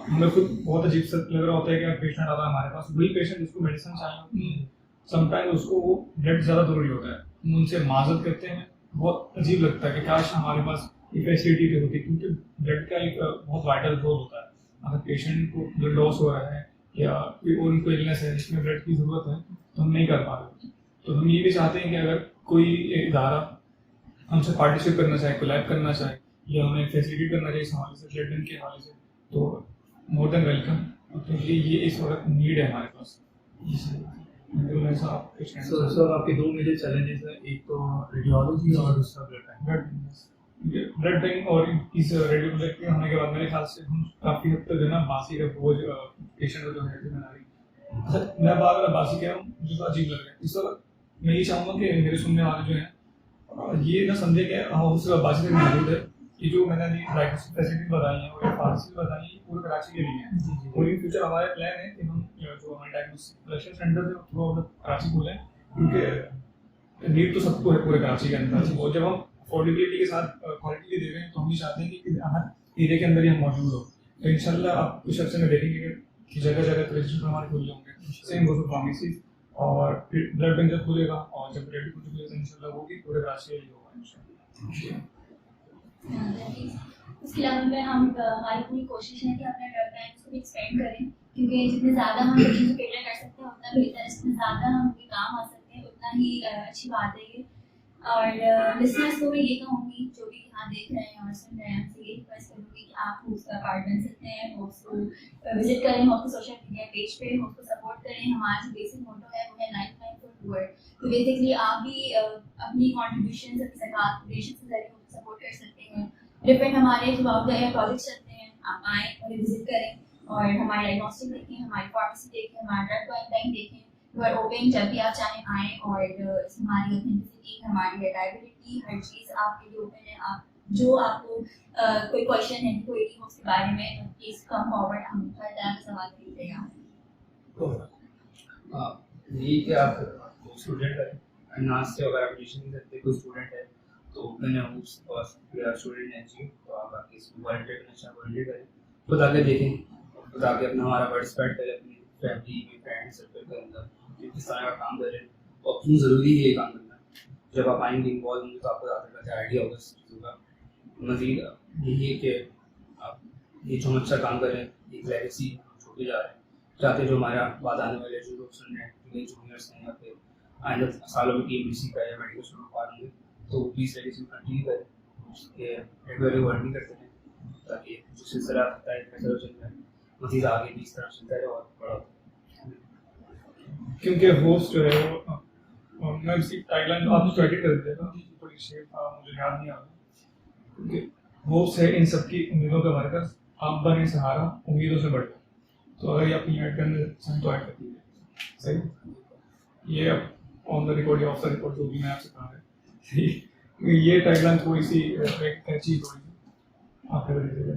हमें खुद बहुत अजीब सा लग रहा होता है कि पेशेंट आता है हमारे पास, वही पेशेंट जिसको मेडिसिन चाहिए होती है, समटाइम उसको वो ब्लड ज़्यादा ज़रूरी होता है। हम उनसे माजत करते हैं, बहुत अजीब लगता है कि काश हमारे पास ये फैसिलिटी भी होती, क्योंकि ब्लड का एक बहुत वाइटल रोल होता है। अगर पेशेंट को ब्लड लॉस हो रहा है या कोई और उनको इलनेस है जिसमें ब्लड की ज़रूरत है, तो हम नहीं कर पा रहे। तो हम ये भी चाहते हैं कि अगर कोई इदारा हमसे पार्टिसिपेट करना चाहे, कोलैब करना चाहे, या हमें फैसिलिटी करना चाहिए इस हवाले से, ब्लड बैंक के हवाले से, तो मोर देन वेलकम। क्योंकि ये इस वक्त नीड है हमारे पास। So आपके दो मेजर चैलेंजेस हैं, एक तो रेडियोलॉजी और दूसरा ब्लड बैंक। और इस रेडियो प्रोजेक्ट के होने के बाद मेरे ख्याल से हम काफ़ी हद तक जो है ना बासी का बोझ पेशेंट को जो है जिम्मेदारी। मैं बार बार बासी कह रहा हूँ, मुझे तो अजीब लग रहा है। इस वक्त मैं ये चाहूँगा कि मेरे सुनने वाले जो हैं ये ना समझे कि हाँ सिर्फ बासी तक मौजूद है। ये जो मैंने अभी डायग्नोस्टिक फैसिलिटीज बताई हैं और फार्मेसी बताई हैं, ये पूरे कराची के लिए हैं। और इन फ्यूचर हमारे प्लान है कि हम जो हमारे डायग्नोस्टिक कलेक्शन सेंटर है वो कराची खोलें, क्योंकि नीड तो सबको है पूरे कराची के अंदर। और जब हम अफोर्डेबिलिटी के साथ क्वालिटी दे रहे हैं, तो हम भी चाहते हैं कि हर एरिया के अंदर ही हम मौजूद हो। तो इंशाल्लाह आप कुछ अर्से में देखेंगे कि जगह जगह कलेक्शन हमारे खुल जाएंगे। सेम वो फार्मेसी और ब्लड बैंक जब खुलेगा, और जब रेडी खुलेगा तो इंशाल्लाह वो भी पूरे कराची ही होगा इंशाल्लाह। उसके अलावा में हम हमारी पूरी कोशिश है कि अपने ब्लड बैंक को भी एक्सपेंड करें, क्योंकि जितने ज़्यादा हम बच्चों को कैटर कर सकते हैं उतना बेहतर है, जितने ज़्यादा हम उनके काम आ सकते हैं उतना ही अच्छी बात है ये। और लिसनर्स को भी ये कहूँगी जो भी यहाँ देख रहे हैं और सुन रहे हैं, उनसे ये रिक्वेस्ट करूँगी कि आप उसका पार्ट बन सकते हैं, उसको विजिट करें, उसको सोशल मीडिया पेज पे उसको सपोर्ट करें। हमारा जो बेसिक मोटो है वो है लाइफ लाइन फॉर पुअर। तो बेसिकली आप भी अपनी कॉन्ट्रीब्यूशन अपनी सरकार डोनेशन के जरिए उनको सपोर्ट कर सकते हैं। डिफरेंट हमारे जो प्रोजेक्ट्स चलते हैं, आप आएँ और विजिट करें और हमारी डायग्नोस्टिक देखें, हमारी फार्मेसी देखें, हमारा ड्रग बैंक देखें। यू आर ओपन, जब भी आप चाहें आएँ, और हमारी ऑथेंटिसिटी, हमारी रिलायबिलिटी, हर चीज़ आपके लिए ओपन है। आप जो आपको कोई क्वेश्चन है, कोई हो उसके बारे में, प्लीज़ कम फॉरवर्ड, हम हर तरह के सवाल के लिए तैयार हैं। ये कि आप स्टूडेंट है नाज से अगर आप एडमिशन नहीं करते, कोई स्टूडेंट है तो ओपन है हूँ स्टूडेंट एनजीओ, तो आप आके इसमें वॉलंटियर करना चाहें वॉलंटियर करें, खुद आके देखें, खुद आके अपना हमारा पार्टिसिपेट करें अपनी फैमिली में, फ्रेंड सर्कल के अंदर किस तरह का काम करें और क्यों ज़रूरी है ये काम करना। जब आप आएंगे इन्वॉल्व होंगे तो आपको ज़्यादा आइडिया होगा इस चीज़ों का। मज़ीद यही है कि आप ये जो अच्छा काम करें, एक लेगेसी छोड़ते जा रहे हैं, चाहते जो हमारा बाद आने वाले जो लोग सुन रहे हैं, जो जूनियर्स हैं या फिर आइंदा सालों में KMDC का या मेडिकल स्टूडेंट पालेंगे, तो प्लीज़ लेगेसी कंटिन्यू करें, उसके रेगुलरली वर्निंग करते हैं, ताकि जो सिलसिला होता है कैसे चल रहा है मज़ीद आगे भी इस तरह चलता है और बड़ा होता है। क्योंकि होस्ट जो है वो मैं इसकी टाइटलाइन आप स्टार्ट कर देगा, थोड़ी शेप था मुझे याद नहीं आ रहा। होप्स है इन सबकी उम्मीदों का वर्कर, आप बने सहारा उम्मीदों से बढ़कर। तो अगर ये अपनी ऐड करने चाहें तो ऐड कर दीजिए। सही, ये अब ऑन द रिकॉर्ड या ऑफ द रिकॉर्ड जो भी मैं आपसे कहा है, ये टैगलाइन थोड़ी सी एक कैची थोड़ी सी आप कर दीजिएगा।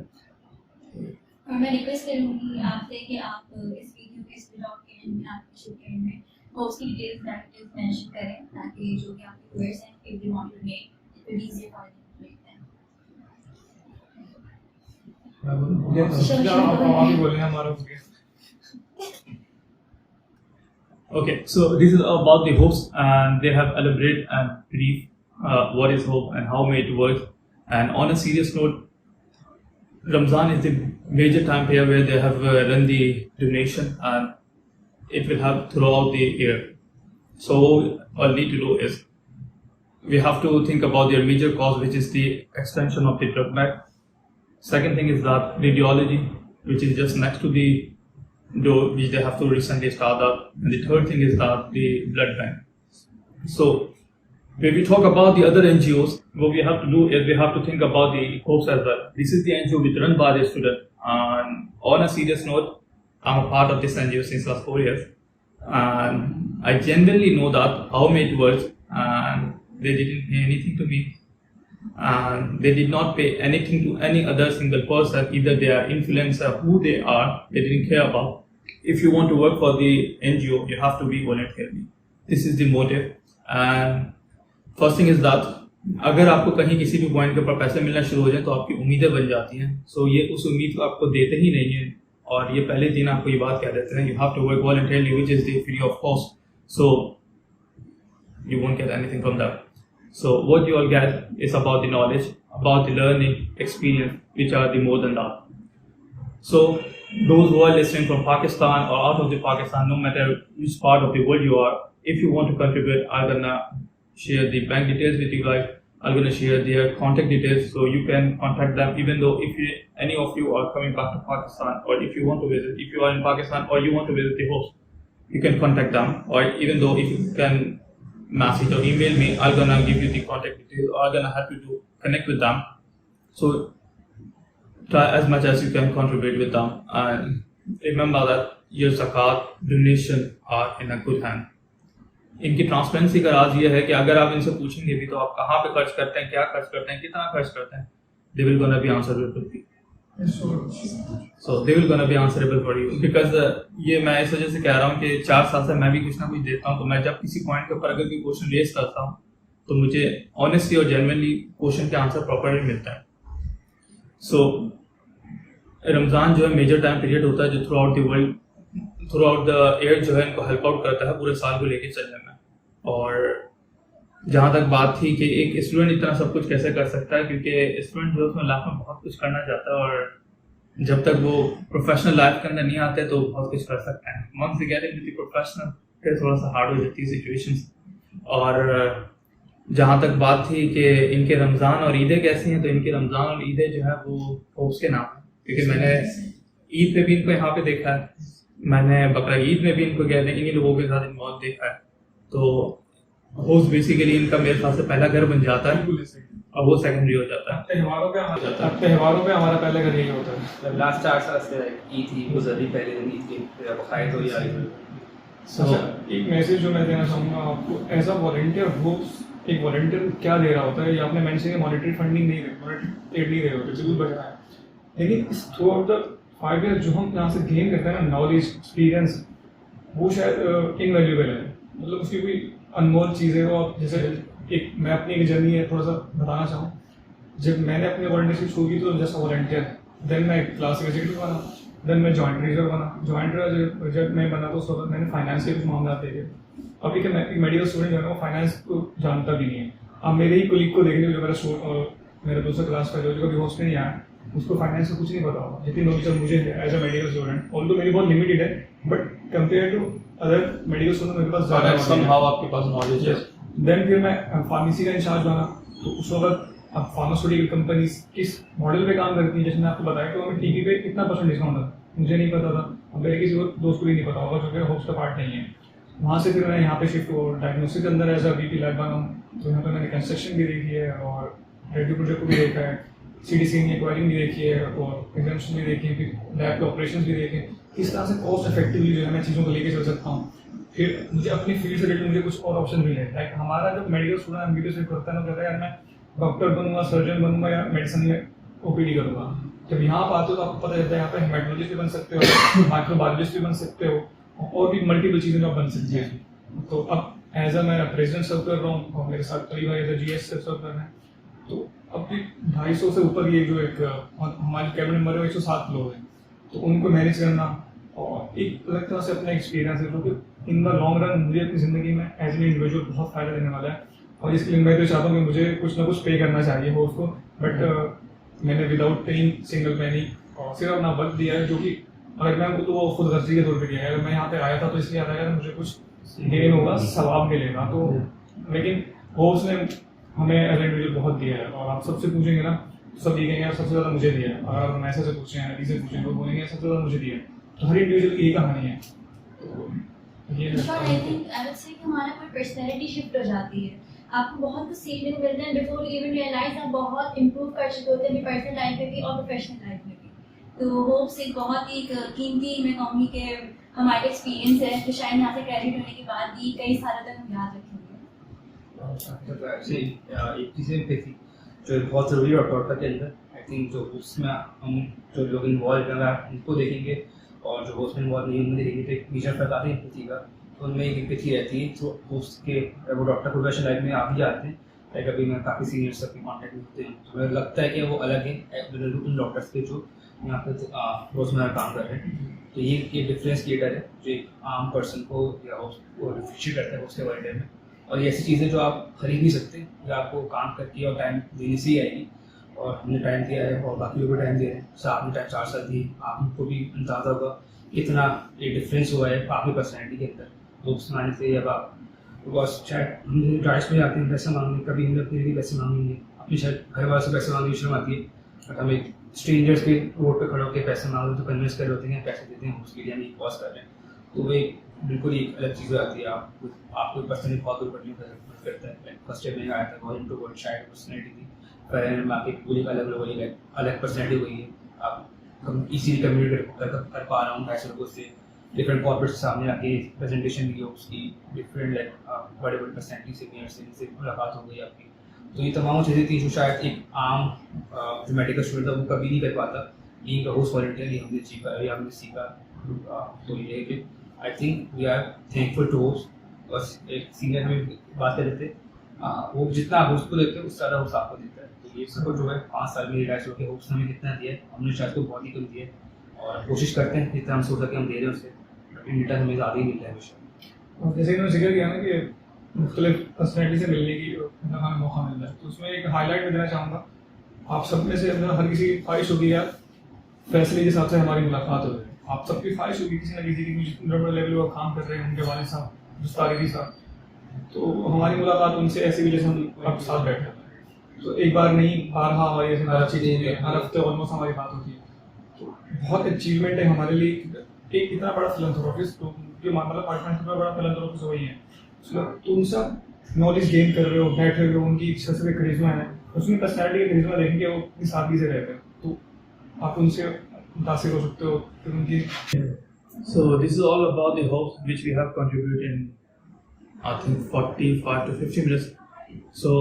और मैं रिक्वेस्ट करूंगी आपसे कि आप इस वीडियो के इस ब्लॉग के एंड में, आपके शो के एंड में होप्स की डिटेल्स डायरेक्टली मेंशन करें, ताकि जो भी आपके व्यूअर्स हैं if they want to make it will easy for them to make them. आप ही बोलें, हमारा हो गया। Okay, so this is about the hopes, and they have elaborated and brief what is hope and how may it work. And on a serious note, Ramzan is the major time period where they have run the donation, and it will have throughout the year. So all we need to do is we have to think about their major cause, which is the extension of the drug bank. Second thing is that radiology, which is just next to the door, which they have to recently start up. And the third thing is that the blood bank. So when we talk about the other NGOs, what we have to do is we have to think about the hopes as well. This is the NGO which run by the student. And on a serious note, I'm a part of this NGO since last 4 years. And I genuinely know that how it works, and they didn't pay anything to me. And they did not pay anything to any other single person, either they are influencer, who they are, they didn't care about. If you want to work for the NGO, you have to be voluntarily. This is the motive. And first thing is that अगर आपको कहीं किसी भी पॉइंट के ऊपर पैसे मिलना शुरू हो जाए तो आपकी उम्मीदें बन जाती हैं। सो ये उस उम्मीद को आपको देते ही नहीं है, और ये पहले दिन आपको ये बात कह देते हैं, you have to work voluntarily which is the free of cost, so you won't get anything from that. So what you all get is about the knowledge, about the learning experience, which are the more than that. So those who are listening from Pakistan or out of the Pakistan, no matter which part of the world you are, if you want to contribute, I'm gonna share the bank details with you guys. I'm gonna share their contact details, so you can contact them. Even though if any of you are coming back to Pakistan, or if you want to visit, if you are in Pakistan or you want to visit the host, you can contact them. Or even though if you can message or email me, I'm gonna give you the contact details, or I'm gonna help you to connect with them. So try as much as you can contribute with them, and remember that your zakat donation are in a good hand. इनकी ट्रांसपेरेंसी का राज ये है कि अगर आप इनसे पूछेंगे भी तो आप कहाँ पे खर्च करते हैं, क्या खर्च करते हैं, कितना खर्च करते हैं, they will gonna be answerable to you. So they will gonna be answerable for you, because ये मैं इस वजह से कह रहा हूँ कि 4 साल से मैं भी कुछ ना कुछ देता हूँ, तो मैं जब किसी पॉइंट के ऊपर अगर कोई क्वेश्चन रेज करता हूँ तो मुझे ऑनेस्टली और जेन्युइनली क्वेश्चन के आंसर प्रॉपरली मिलता है। सो रमज़ान जो है मेजर टाइम पीरियड होता है जो through out the world, through out the year जो है इनको हेल्प आउट करता है पूरे साल को लेके चलने में। और जहाँ तक बात थी कि एक स्टूडेंट इतना सब कुछ कैसे कर सकता है, क्योंकि स्टूडेंट जो उसमें लाइफ में बहुत कुछ करना चाहता है, और जब तक वो प्रोफेशनल लाइफ के अंदर नहीं आते तो बहुत कुछ कर सकते हैं। Once they get into the professional फिर थोड़ा सा हार्ड हो जाती है सिचुएशंस। और जहाँ तक बात थी कि इनके रमज़ान और ईदें कैसी हैं, तो इनके रमज़ान और ईदें जो है वो होप्स के नाम है, क्योंकि मैंने ईद पे भी इनको यहाँ पे देखा है, मैंने बकरा ईद में भी इनको कहते हैं इन्हीं लोगों के साथ इन्वॉल्व देखा है। तो होप्स बेसिकली इनका मेरे ख्याल से पहला घर बन जाता है और वो सेकेंडरी हो जाता है। त्योहारों पे हमारा पहला घर यही होता है। लास्ट 4 साल से ईद थी गुजरी, पहले दिन ईद की बखाए तो ये आई। एक मैसेज जो मैं देना चाहूँगा आपको, एज अ वॉलंटियर होप्स एक वॉलंटियर क्या दे रहा होता है, ये आपने मेंशन मॉनेटरी फंडिंग नहीं दे रहे होते, बिल्कुल बचा है, लेकिन इस थ्रू आउट द 5 ईयर जो हम यहाँ से गेन करते हैं ना, नॉलेज एक्सपीरियंस, वो शायद इनवैल्यूएबल है। मतलब उसकी कोई अनमोल चीज़ है। और जैसे एक मैं अपनी एक जर्नी है थोड़ा सा बताना चाहूँ, जब मैंने अपनी वॉलंटियरशिप शुरू की तो जैसा वॉलंटियर, देन मैं क्लास एग्जीक्यूटिव बना, देन मैं जॉइंट ट्रेजर बना। जॉइंट ट्रेजर जब मैं बना तो उस वक्त मैंने फाइनेंस के कुछ मामला देखे। अभी के मैं एक मेडिकल स्टूडेंट जो है वो फाइनेंस को जानता भी नहीं है। अब मेरे ही कोलीग को देखने जो मेरा दूसरा क्लास का जो कभी होस्ट में नहीं आया, उसको फाइनेंस का कुछ नहीं पता होगा, जितनी नॉलेज मुझे as a medical student. Although मेरी बहुत लिमिटेड है, but compare to other medical student मेरे पास ज़्यादा आपके पास नॉलेज है। देन फिर मैं फार्मेसी का इंचार्ज बना, तो उस वक्त अब फार्मास्यूटिकल कंपनीज किस मॉडल पे काम करती है, जैसे मैं आपको बताया, तो हमें टीवी पे इतना % डिस्काउंट था, मुझे नहीं पता था, अब मेरे किसी और दोस्त को भी नहीं पता होगा जो कि होप्स का पार्ट नहीं है। वहाँ से फिर मैं यहाँ पे शिफ्ट हुआ, डायग्नोस्टिक के अंदर एज अ VP लैब बना हूँ, तो यहाँ पे मैंने कंस्ट्रक्शन भी देखी है और रेडियो प्रोजेक्ट को भी देखा है, CDC की एक्वायरिंग भी देखी है और एग्जाम्शन भी देखी है, फिर लैब के ऑपरेशन भी देखे, किस तरह से कॉस्ट इफेक्टिवली जो है मैं चीज़ों को लेके चल सकता हूँ। फिर मुझे अपनी फील्ड से रिलेटेड मुझे कुछ और ऑप्शन मिले, लाइक हमारा जो मेडिकल स्टूडेंट MBBS से करता है ना, कहता है यार मैं डॉक्टर बनूंगा, सर्जन बनूंगा या मेडिसिन में OPD करूंगा। जब यहाँ आप आते हो तो आपको पता चलता है यहाँ पे हेमेटोलॉजिस्ट भी बन सकते हो, माइक्रोबायोलॉजिस्ट भी बन सकते हो और भी मल्टीपल चीज़ें जो आप बन सकती हैं। तो अब एज अ मैं प्रेसिडेंट सर्व कर रहा हूँ और मेरे साथ कई भाई एज अ GS सर्व कर रहे हैं, तो अब भी 250 से ऊपर ये जो एक हमारे कैबिनेट मेंबर है 107 लोग हैं, तो उनको मैनेज करना और एक अलग तरह से अपना एक्सपीरियंस है जो कि इन द लॉन्ग रन मुझे अपनी ज़िंदगी में एज एन इंडिविजुअल बहुत फ़ायदा देने वाला है। और इसके लिए मैं तो चाहता हूँ कि मुझे कुछ ना कुछ पे करना चाहिए हो उसको, बट मैंने विदाउट पेइंग सिंगल पेनी और सिर्फ अपना वक्त दिया है, जो कि अगर मैं उनको तो वो खुद गर्जी के तौर पर दिया है। अगर मैं यहाँ पे आया था तो इसलिए आता है मुझे कुछ गेन होगा, सवाब मिलेगा। तो लेकिन होप्स ने हमें एज एन इंडिविजुअल बहुत दिया है और आप सबसे पूछेंगे ना सब ये कहेंगे सबसे ज़्यादा मुझे दिया है। अगर हम ऐसे से पूछे हैं, ऐसे पूछेंगे तो बोलेंगे सबसे ज़्यादा मुझे दिया है। तो हर इंडिविजुअल की यही कहानी है। तो ये आई थिंक आई वुड से कि हमारा कोई पर्सनैलिटी शिफ्ट हो जाती है, आपको बहुत कुछ सीखने को मिलता है, बिफोर यू इवन रियलाइज आप बहुत इंप्रूव कर चुके होते हैं अपनी पर्सनल लाइफ में भी और प्रोफेशनल लाइफ में भी। तो होप्स एक बहुत ही कीमती मैं कहूँगी कि हमारे एक्सपीरियंस है जो शायद यहाँ से ग्रेजुएट होने के बाद भी कई सालों तक हम याद रखेंगे। एक चीज़ें पे थी जो बहुत ज़रूरी है डॉक्टर के अंदर, आई थिंक जो उसमें हम जो लोग इन्वॉल्व हैं उनको देखेंगे और जो उसमें इन्वॉल्व नहीं उनको देखेंगे, तो एक मेजर फर्क आता है एम्पैथी का। तो उनमें एक एम्पैथी रहती है तो उसके वो डॉक्टर प्रोफेशनल लाइफ में आ भी जाते हैं। लाइक अभी मैं काफ़ी सीनियर सबके कॉन्टैक्ट में होते हैं, तो मुझे लगता है कि वो अलग है उन डॉक्टर्स के जो यहाँ पे रोज़मर्रा काम कर रहे हैं। तो ये डिफरेंस क्रिएटर है जो एक आम पर्सन को या वो डिफरेंशिएट करता है उसके वर्ल्ड में। और ये ऐसी चीज़ें जो आप खरीद नहीं सकते, या आपको काम करके और टाइम देने से ही आएगी। और हमने टाइम दिया है और बाकी लोगों को टाइम दे रहे हैं, आपने टाइम 4 साल दिए, आपको भी अंदाजा होगा कितना ये डिफरेंस हुआ है आपकी पर्सनैलिटी के अंदर। लोग सुनाने से अब आप बस शायद हम ड्राइव्स में जाते हैं पैसे मांगने, कभी हमने अपने लिए पैसे मांगेंगे, अपनी शायद घर वालों से पैसे मांगने की शर्म आती है, बट हम एक स्ट्रेंजर्स के रोड पे खड़े होकर पैसे मांग तो कन्विंस कर होते हैं, पैसे देते हैं, उसके लिए हम एक कॉज कर रहे हैं। तो वो एक बिल्कुल एक अलग चीज़ आती है। आपको पर्सनली बहुत ऊपर नहीं करता है। फर्स्ट ईयर में आया था बहुत इंट्रोवर्ट शायद पर्सनैलिटी थी, फिर में आके पूरी अलग लोगों की अलग पर्सनैलिटी हुई है। आप इजीली कम्युनिकेट कर पा रहा हूँ ऐसे लोगों से, डिफरेंट कॉर्पोरेट सामने आके प्रेजेंटेशन दी हो उसकी, डिफरेंट बड़े बड़े पर्सनैलिटी से इनसे मुलाकात हो गई आपकी। तो ये तमाम चीज़ें थी जो शायद एक आम जो मेडिकल स्टूडेंट था वो कभी नहीं कर पाता। बीइंग अ होस्ट वॉलंटियर हमने सीखा। तो ये है कि I think we are thankful to host. बस एक सीनियर हमें बात कर रहे थे, वो जितना आप होस्ट को देते हैं उससे ज़्यादा होस्ट आपको देता है। तो ये सब जो है 5 साल में रिलाइज होकर होस्ट हमें कितना दिया है, हमने शायद को बहुत ही कम दिया है और कोशिश करते हैं जितना हम सोच सके हम दे रहे हैं उससे, इन रिटर्न हमें ज़्यादा ही मिलता है हमेशा। और जैसे इन्होंने जिक्र किया ना कि मुख्तलिफ पर्सनैलिटी से मिलने की हमें मौका मिलता है, तो उसमें एक हाईलाइट में देना चाहूँगा। आप सब में से हर किसी की ख्वाहिश होगी यार फैसले के हिसाब से हमारी मुलाकात हो जाए। आप सबकी ख्वाहिश होगी किसी न किसी की बड़े लेवल पर काम कर रहे हैं, उनके वालिद साहब मुस्तारिदी साहब, तो हमारी मुलाकात उनसे ऐसी भी जैसे हम अब साथ बैठे हैं। तो एक बार नहीं बारहा हमारी ऐसी बातचीत होती है, हर हफ्ते ऑलमोस्ट हमारी बात होती है। तो बहुत अचीवमेंट है हमारे लिए एक इतना बड़ा फिलैंथ्रोपिस्ट, तो जो मतलब पाकिस्तान का बड़ा फिलैंथ्रोपिस्ट वही है। तो उनसे नॉलेज गेन कर रहे हो, बैठ रहे हो, उनकी स्पेसिफिक करिश्मा है, उसकी पर्सनैलिटी का करिश्मा देखेंगे वो किस सादगी से रहते हैं, तो आप उनसे मुतासिर हो सकते हो फिर उनकी। So this is all about the hopes which we have contributed in I think 45 to 50 minutes. So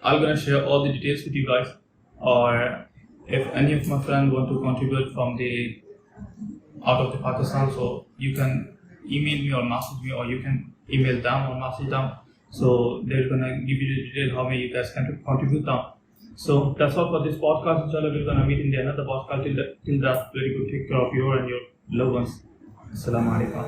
I'm gonna share all the details with you guys, or if any of my friends want to contribute from the out of the Pakistan, so you can email me or message me, or you can email them or message them. So they're gonna give you the detail how many you guys can contribute them. So that's all for this podcast. Inshallah, we're gonna meet in the another podcast. Till that, very good. Take care of you and your loved ones. Assalamu alaikum.